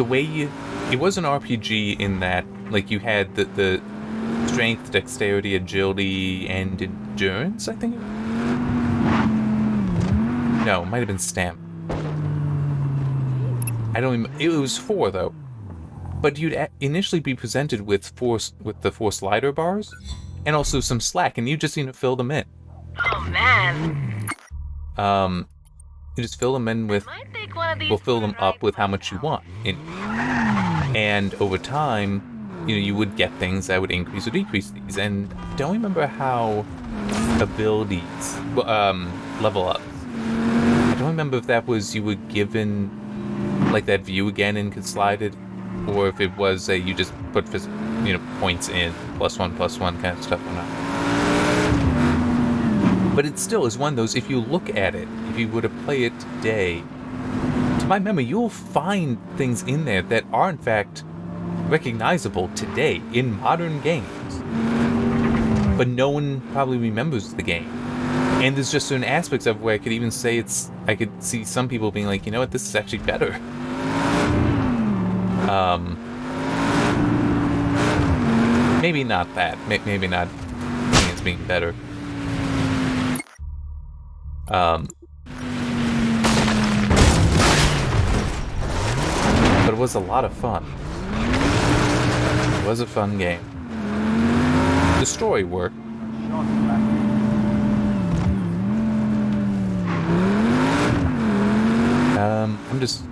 way you... It was an RPG in that, like, you had the strength, dexterity, agility, and endurance, I think? No, it might have been stamina. I don't even... It was 4, though. But you'd initially be presented with the 4 slider bars, and also some slack, and you just need to fill them in. Oh man. You just fill them in with... Might take one of these We'll fill for a them up ride with how much you want. And over time, you know, you would get things that would increase or decrease these. And I don't remember how abilities level up. I don't remember if that was you were given like that view again and could slide it, or if it was you just put points in, +1/+1 kind of stuff or not. But it still is one of those, if you look at it, if you were to play it today, to my memory, you'll find things in there that are in fact recognizable today in modern games. But no one probably remembers the game. And there's just certain aspects of where I could even say I could see some people being like, you know what, this is actually better. Maybe not that. Maybe not seeing it as being better. But it was a lot of fun. It was a fun game. The story worked. I'm just...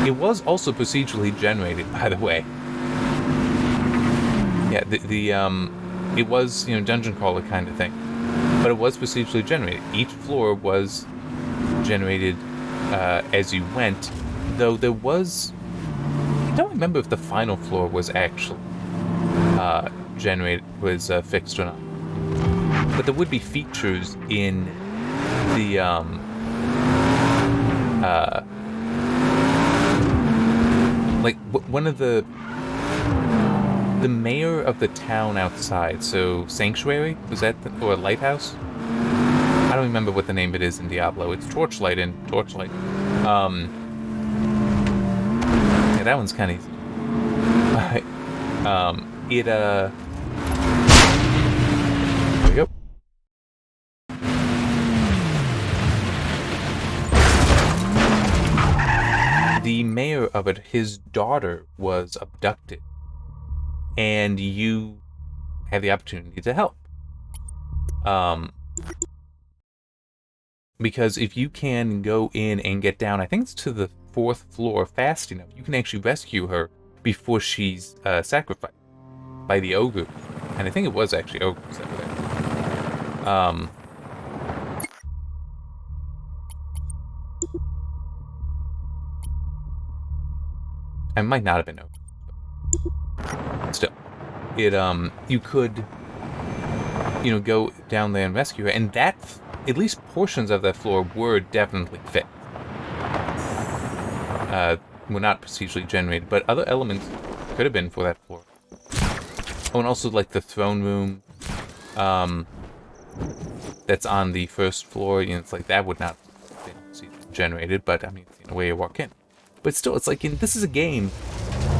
It was also procedurally generated, by the way. Yeah, it was, dungeon crawler kind of thing. But it was procedurally generated. Each floor was generated as you went, though there was... I don't remember if the final floor was actually fixed or not. But there would be features in the one of the mayor of the town outside, so Sanctuary, was that or Lighthouse? I don't remember what the name of it is in Diablo. It's Torchlight in Torchlight. Yeah, that one's kind of easy. There we go. The mayor of it, his daughter was abducted, and you had the opportunity to help. Because if you can go in and get down, I think it's to the 4th floor fast enough, you can actually rescue her before she's sacrificed by the ogre. And I think it was actually ogres over there. I might not have been ogres. Still, you could, go down there and rescue her, and that, at least portions of that floor were definitely fixed. Were not procedurally generated, but other elements could have been for that floor. Oh, and also, like, the throne room, that's on the 1st floor, it's like, that would not have been procedurally generated, but, I mean, it's the way you walk in. But still, it's like, this is a game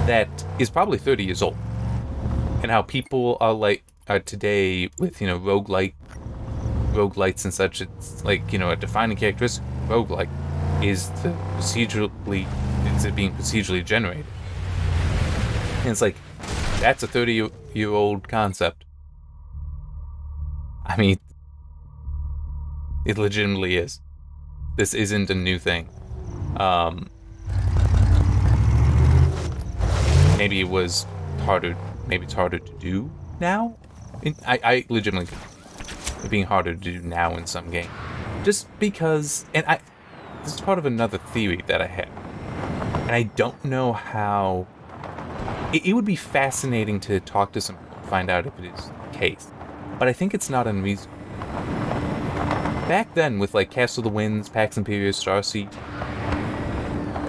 that is probably 30 years old. And how people are today with, roguelites and such, it's like, a defining characteristic of roguelike is it being procedurally generated. And it's like, that's a 30-year-old concept. I mean, it legitimately is. This isn't a new thing. Maybe it was harder. Maybe it's harder to do now. I legitimately could. It being harder to do now in some game, just because. And this is part of another theory that I have, and I don't know how. It would be fascinating to talk to some people and find out if it is the case, but I think it's not unreasonable. Back then, with like Castle of the Winds, Pax Imperius, Starseed,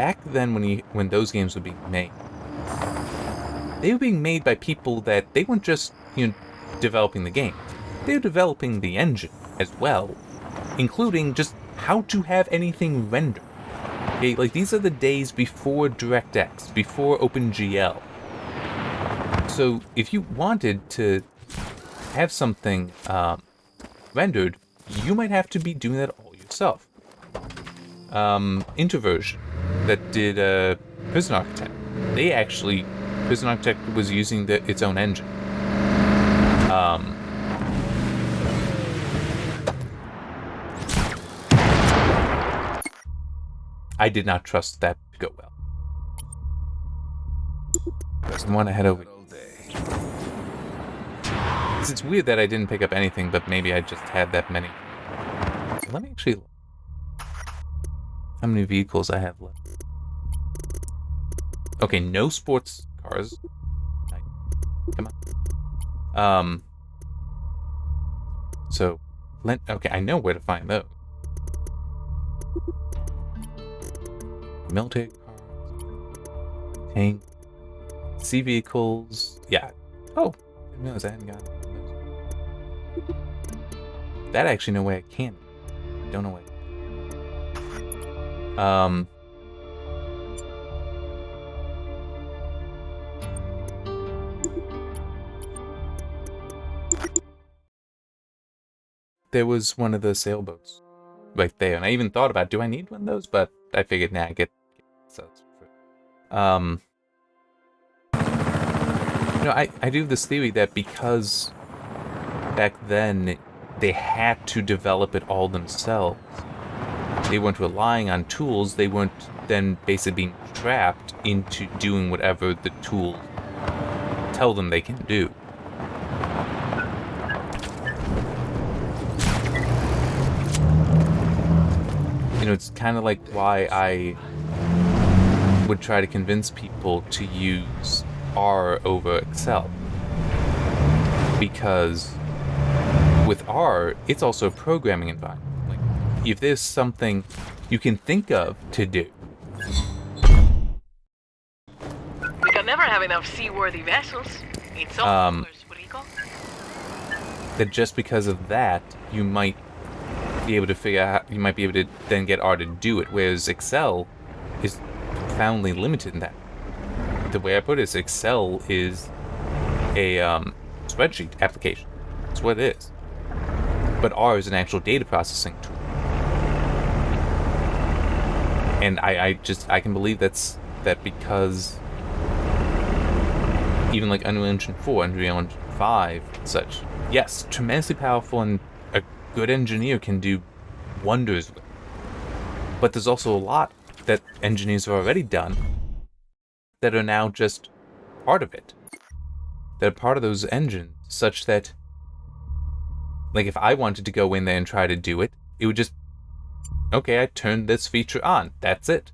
back then when those games were being made, they were being made by people that they weren't just, developing the game. They were developing the engine as well, including just how to have anything render. Okay, like these are the days before DirectX, before OpenGL. So if you wanted to have something rendered, you might have to be doing that all yourself. Interversion, that did Prison Architect. Prison Architect was using its own engine. I did not trust that to go well. There's one I head over. It's weird that I didn't pick up anything, but maybe I just had that many. So let me actually look. How many vehicles I have left? Okay, no sports cars. Come on. So, okay, I know where to find those. Military cars, tank, sea vehicles. Yeah. Oh, I didn't realize I hadn't gotten those. That actually no way I can. Don't know why. There was one of the sailboats right there, and I even thought about, do I need one of those? But I figured, nah, get so. I do have this theory that because back then they had to develop it all themselves, they weren't relying on tools, they weren't then basically being trapped into doing whatever the tools tell them they can do. It's kind of like why I would try to convince people to use R over Excel. Because with R, it's also a programming environment. Like, if there's something you can think of to do. We can never have enough seaworthy vessels. In some what do you call? That just because of that, you might be able to figure out, you might be able to then get R to do it, whereas Excel is profoundly limited in that. The way I put it is Excel is a spreadsheet application. That's what it is. But R is an actual data processing tool. And I can believe that because even like Unreal Engine 4, Unreal Engine 5, and such, yes, tremendously powerful, and a good engineer can do wonders with it. But there's also a lot that engineers have already done that are now just part of it. That are part of those engines, such that, like, if I wanted to go in there and try to do it, it would just, okay, I turned this feature on. That's it.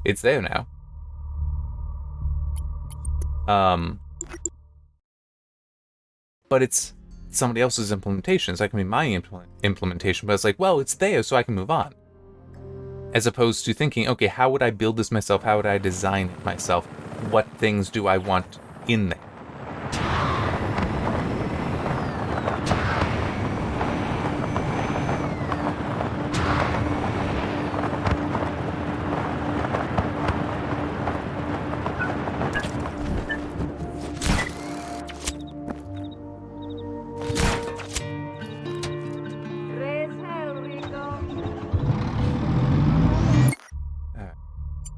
It's there now. But it's somebody else's implementation. It's not going to be my implementation, but it's like, well, it's there, so I can move on. As opposed to thinking, okay, how would I build this myself? How would I design it myself? What things do I want in there?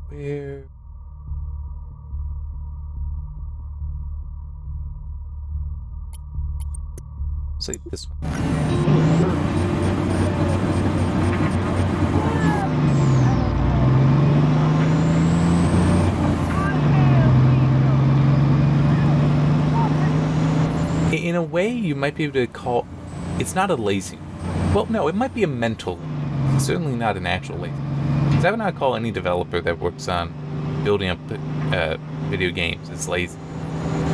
Where? Say this one. In a way, you might be able to call it's not a lazy. Well, no, it might be a mental. Certainly not an actual lazy. Because I would not call any developer that works on building up video games as lazy.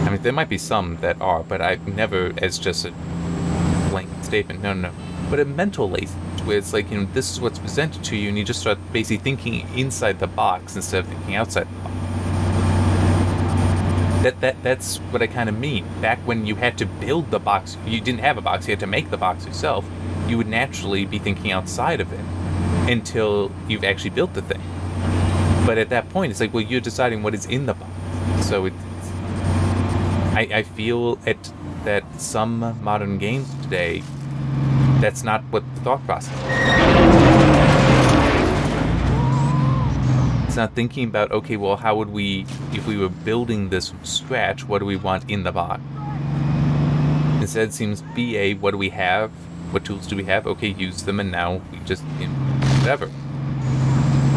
I mean, there might be some that are, but I never as just a blanket statement. No. But a mental lazy. where it's like, this is what's presented to you, and you just start basically thinking inside the box instead of thinking outside the box. That's what I kind of mean. Back when you had to build the box, you didn't have a box, you had to make the box yourself, you would naturally be thinking outside of it until you've actually built the thing. But at that point, it's like, well, you're deciding what is in the box. So I feel that some modern games today, that's not what the thought process is. It's not thinking about, okay, well, how would we, if we were building this from scratch, what do we want in the box? Instead, it seems to be what do we have? What tools do we have? Okay, use them, and now we just, whatever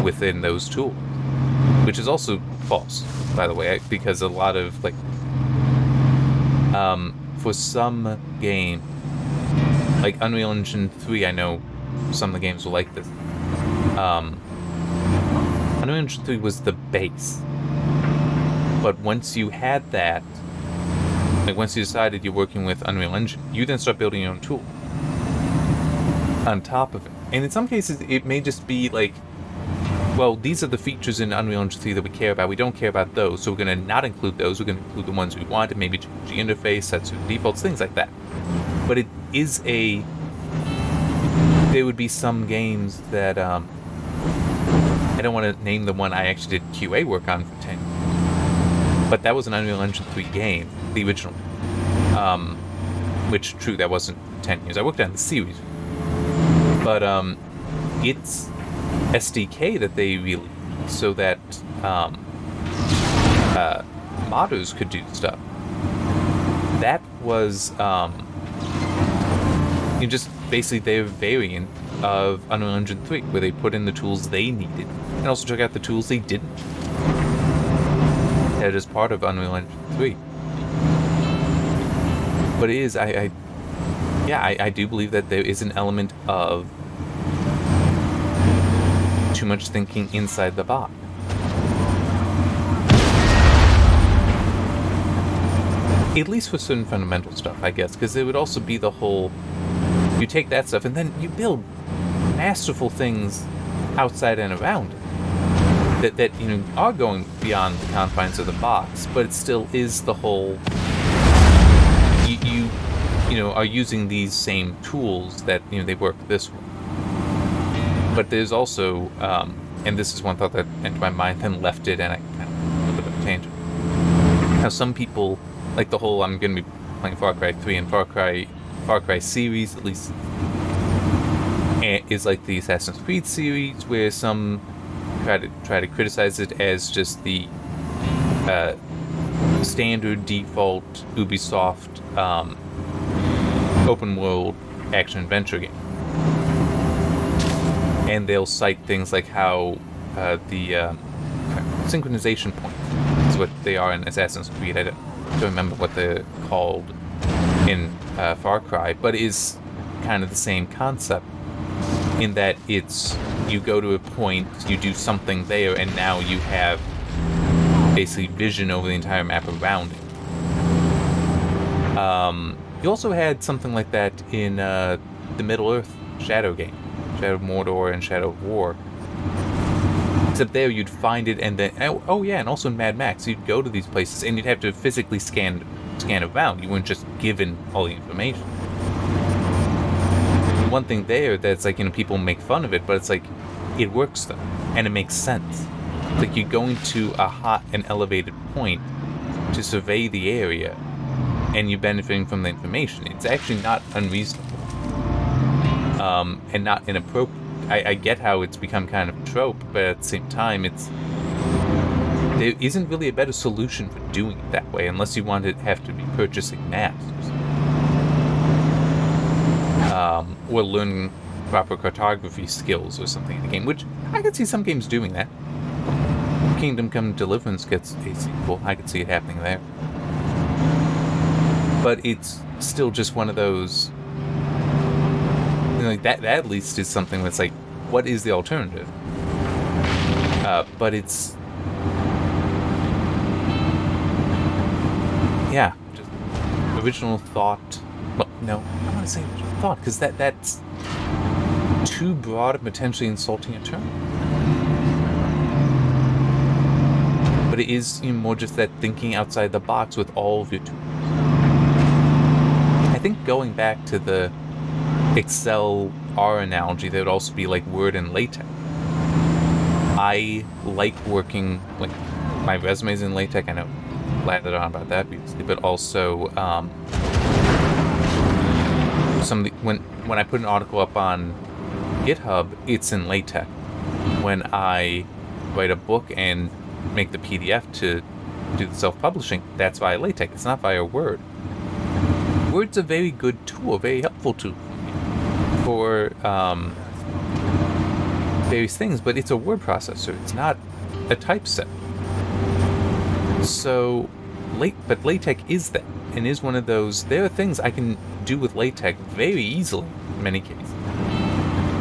within those tools. Which is also false, by the way, because a lot of, for some game, like Unreal Engine 3, I know some of the games will like this. Unreal Engine 3 was the base. But once you had that, once you decided you're working with Unreal Engine, you then start building your own tool on top of it. And in some cases, it may just be like, well, these are the features in Unreal Engine 3 that we care about. We don't care about those, so we're going to not include those. We're going to include the ones we want, and maybe change the interface, set certain defaults, things like that. But it is there would be some games that, I don't want to name the one I actually did QA work on for 10 years. But that was an Unreal Engine 3 game, the original. Which, true, that wasn't 10 years. I worked on the series. But, it's SDK that they released so that modders could do stuff. That was just basically their variant of Unreal Engine 3, where they put in the tools they needed and also took out the tools they didn't. That is part of Unreal Engine 3. But it is, I do believe that there is an element of too much thinking inside the box. At least for certain fundamental stuff, I guess, because it would also be the whole, you take that stuff and then you build masterful things outside and around it that are going beyond the confines of the box, but it still is the whole, you are using these same tools that they work this way. But there's also, and this is one thought that entered my mind, then left it, and I kind of a little bit of a tangent. How some people, like the whole, I'm going to be playing Far Cry 3 and Far Cry series, at least, is like the Assassin's Creed series, where some try to criticize it as just the standard default Ubisoft open world action adventure game. And they'll cite things like how the synchronization point is what they are in Assassin's Creed. I don't remember what they're called in Far Cry, but it is kind of the same concept in that it's, you go to a point, you do something there, and now you have basically vision over the entire map around it. You also had something like that in the Middle-earth Shadow game. Shadow of Mordor and Shadow of War. Except there you'd find it, and then, oh yeah, and also in Mad Max, you'd go to these places and you'd have to physically scan around. You weren't just given all the information. One thing there that's like, people make fun of it, but it's like, it works though, and it makes sense. It's like you're going to a hot and elevated point to survey the area, and you're benefiting from the information. It's actually not unreasonable. And not inappropriate. I get how it's become kind of a trope, but at the same time, there isn't really a better solution for doing it that way, unless you want to have to be purchasing maps. Or learning proper cartography skills or something in the game, which I could see some games doing that. Kingdom Come Deliverance gets a sequel, I could see it happening there. But it's still just one of those, like that at least is something that's like, what is the alternative? But it's, yeah, just original thought. Well, no, I don't want to say original thought, because that's too broad and potentially insulting a term. But it is more just that thinking outside the box with all of your tools. I think going back to the Excel R analogy, that would also be like Word and LaTeX. I like working, like, my resume's in LaTeX. I know I blatted on about that previously, but also when I put an article up on GitHub, it's in LaTeX. When I write a book and make the PDF to do the self-publishing, that's via LaTeX. It's not via Word. Word's a very good tool, a very helpful tool for various things, but it's a word processor. It's not a typeset. So, but LaTeX is that, and is one of those. There are things I can do with LaTeX very easily in many cases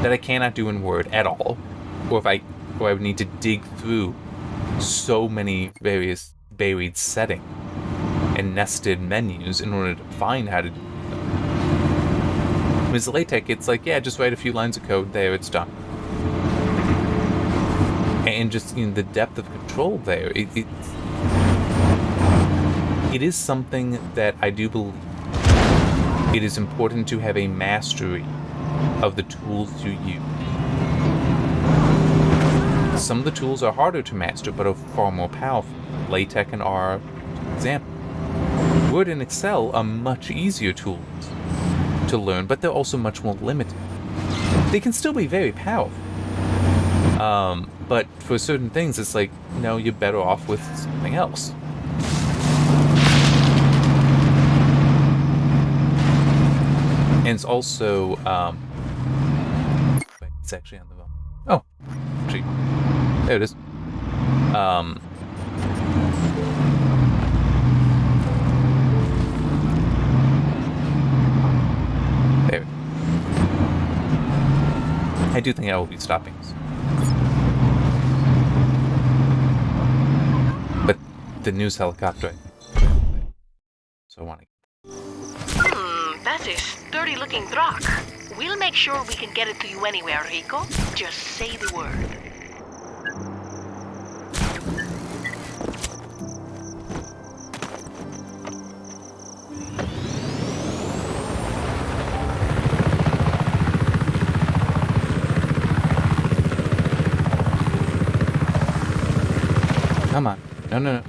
that I cannot do in Word at all, or I would need to dig through so many various buried settings and nested menus in order to find how to do them. With LaTeX, it's like, yeah, just write a few lines of code, there, it's done. And just the depth of control there, it is something that I do believe it is important to have a mastery of the tools you use. Some of the tools are harder to master, but are far more powerful. LaTeX and R, for example. Word and Excel are much easier tools to learn, but they're also much more limited. They can still be very powerful. But for certain things, it's like, no, you're better off with something else. And it's also, it's actually on the phone. Oh, gee. There it is. There. I do think I will be stopping soon. But the news helicopter, so I want to. That's a sturdy looking truck. We'll make sure we can get it to you anywhere, Rico. Just say the word. Come on. No.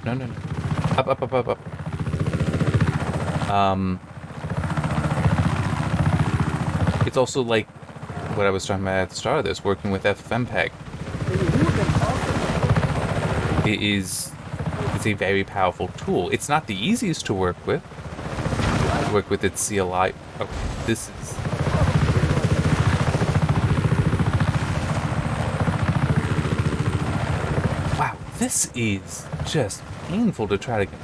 Up. It's also like what I was talking about at the start of this, working with FFmpeg. It's a very powerful tool. It's not the easiest to work with. Work with its CLI. Oh, this is... Wow, this is just painful to try to get.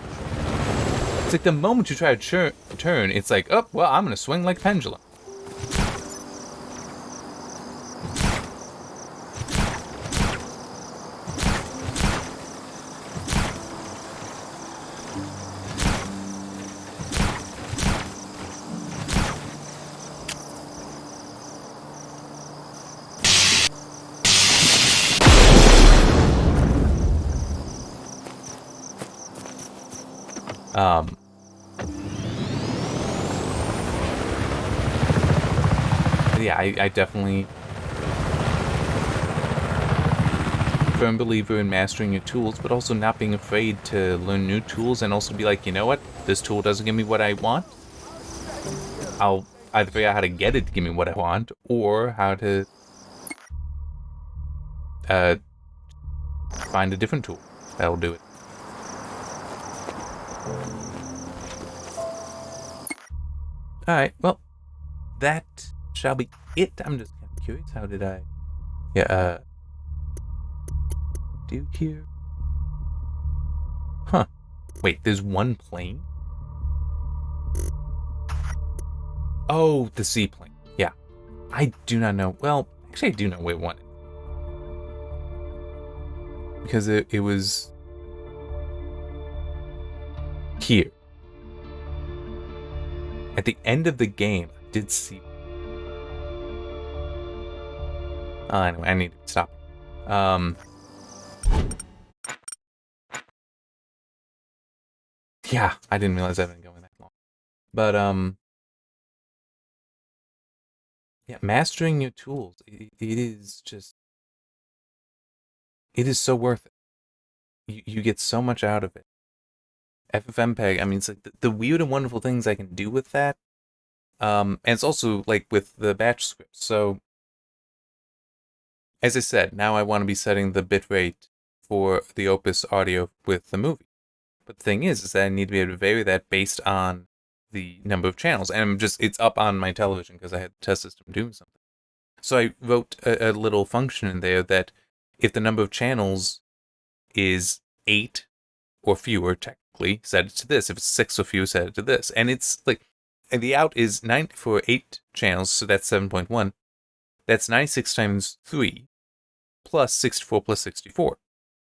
It's like the moment you try to turn, it's like, oh, well, I'm going to swing like a pendulum. Yeah, I definitely firm believer in mastering your tools, but also not being afraid to learn new tools and also be like, you know what, this tool doesn't give me what I want. I'll either figure out how to get it to give me what I want, or how to find a different tool that'll do it. Alright, well, that shall be it. I'm just kind of curious, how did I... Yeah, do here? Huh. Wait, there's one plane? Oh, the seaplane. Yeah. I do not know. Well, actually I do know where one is. Because it was... here. At the end of the game, I did see... Anyway, I need to stop. Yeah, I didn't realize I've been going that long. But, yeah, mastering your tools, it is just, it is so worth it. You get so much out of it. FFmpeg, I mean, it's like the weird and wonderful things I can do with that. And it's also like with the batch scripts. So, as I said, now I want to be setting the bitrate for the Opus audio with the movie. But the thing is that I need to be able to vary that based on the number of channels. And it's up on my television because I had the test system doing something. So I wrote a little function in there that if the number of channels is 8 or fewer, technically, set it to this. If it's 6 or fewer, set it to this. And it's like, and the out is 9 for 8 channels, so that's 7.1. That's 96 times 3, plus 64 plus 64.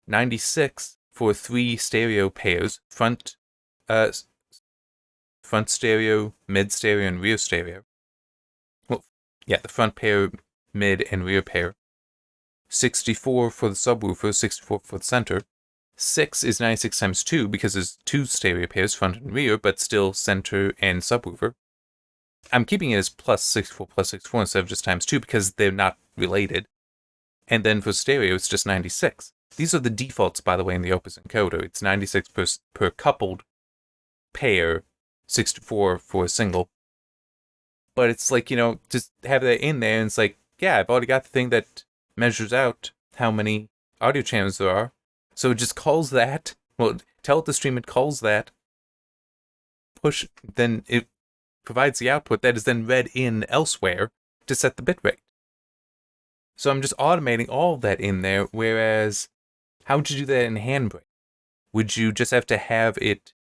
96 for 3 stereo pairs, front stereo, mid stereo, and rear stereo. Well, yeah, the front pair, mid, and rear pair. 64 for the subwoofer, 64 for the center. 6 is 96 times 2 because there's 2 stereo pairs, front and rear, but still center and subwoofer. I'm keeping it as plus 64 instead of just times 2 because they're not related. And then for stereo, it's just 96. These are the defaults, by the way, in the Opus encoder. It's 96 per coupled pair, 64 for a single. But it's like, just have that in there, and it's like, yeah, I've already got the thing that measures out how many audio channels there are. So it just calls that. Well, tell it to stream it calls that. Push, then it provides the output that is then read in elsewhere to set the bitrate. So I'm just automating all of that in there, whereas how would you do that in Handbrake? Would you just have to have it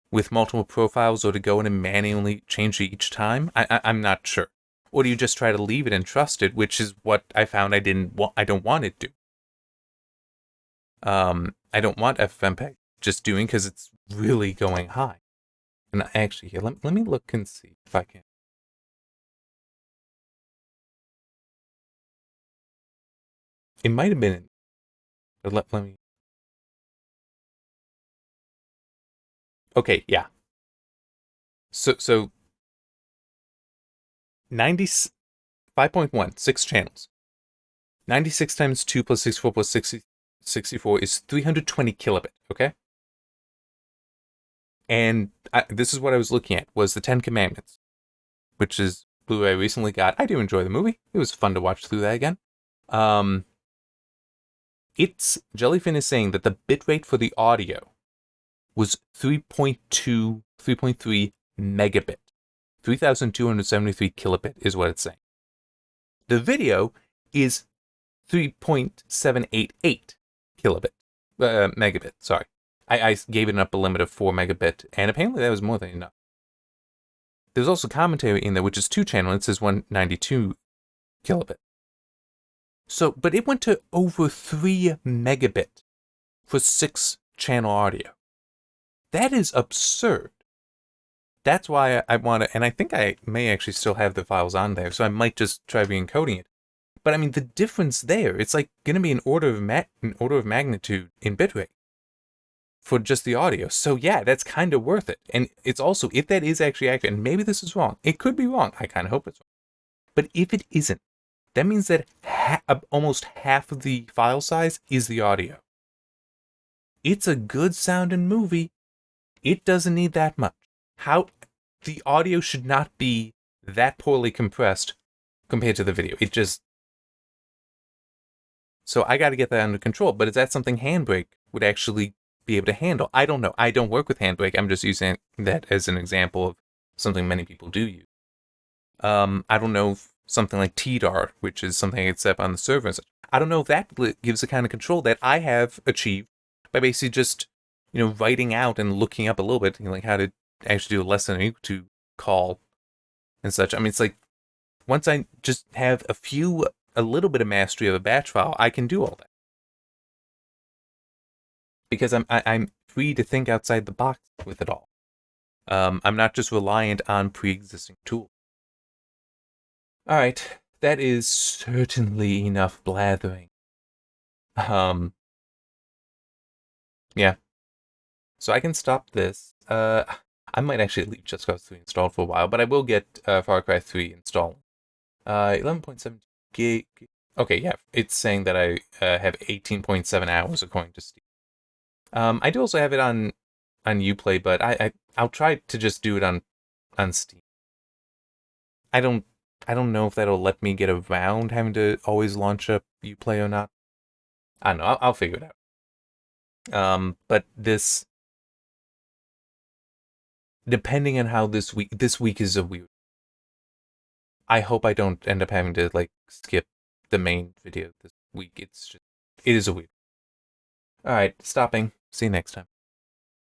with multiple profiles or to go in and manually change it each time? I'm not sure. Or do you just try to leave it and trust it, which is what I found I don't want it to. I don't want FFmpeg just doing because it's really going high. And actually, here, let me look and see if I can. It might have been, but let me. Okay, yeah. So 5.1, 6 channels. 96 times 2 plus 64 plus 64 is 320 kilobit, okay? And this is what I was looking at, was the 10 Commandments, which is Blu-ray I recently got. I do enjoy the movie. It was fun to watch through that again. Jellyfin is saying that the bitrate for the audio was 3.3 megabit. 3,273 kilobit is what it's saying. The video is 3.788 megabit, sorry. I gave it an upper limit of 4 megabit, and apparently that was more than enough. There's also commentary in there, which is 2 channel, it says 192 kilobit. So, but it went to over 3 megabit for 6 channel audio. That is absurd. That's why I want to, and I think I may actually still have the files on there, so I might just try re-encoding it. But I mean, the difference there, it's like going to be an order of magnitude in bitrate for just the audio. So yeah, that's kind of worth it. And it's also, if that is actually accurate, and maybe this is wrong, it could be wrong. I kind of hope it's wrong. But if it isn't, that means that almost half of the file size is the audio. It's a good sounding movie. It doesn't need that much. The audio should not be that poorly compressed compared to the video. So I got to get that under control. But is that something Handbrake would actually be able to handle? I don't know. I don't work with Handbrake. I'm just using that as an example of something many people do use. I don't know if something like TDAR, which is something I set up on the server and such. I don't know if that gives the kind of control that I have achieved by basically just, writing out and looking up a little bit, like how to actually do a less than or equal to call and such. I mean, it's like once I just have a little bit of mastery of a batch file, I can do all that because I'm free to think outside the box with it all. I'm not just reliant on pre-existing tools. All right, that is certainly enough blathering. Yeah. So I can stop this. I might actually leave Just Cause 3 installed for a while, but I will get Far Cry 3 installed. 11.7 gig. Okay, yeah, it's saying that I have 18.7 hours according to Steam. I do also have it on Uplay, but I'll try to just do it on Steam. I don't know if that'll let me get around having to always launch up Uplay or not. I don't know. I'll figure it out. But this, depending on how this week is a weird. I hope I don't end up having to like skip the main video this week. It is a weird. All right, stopping. See you next time.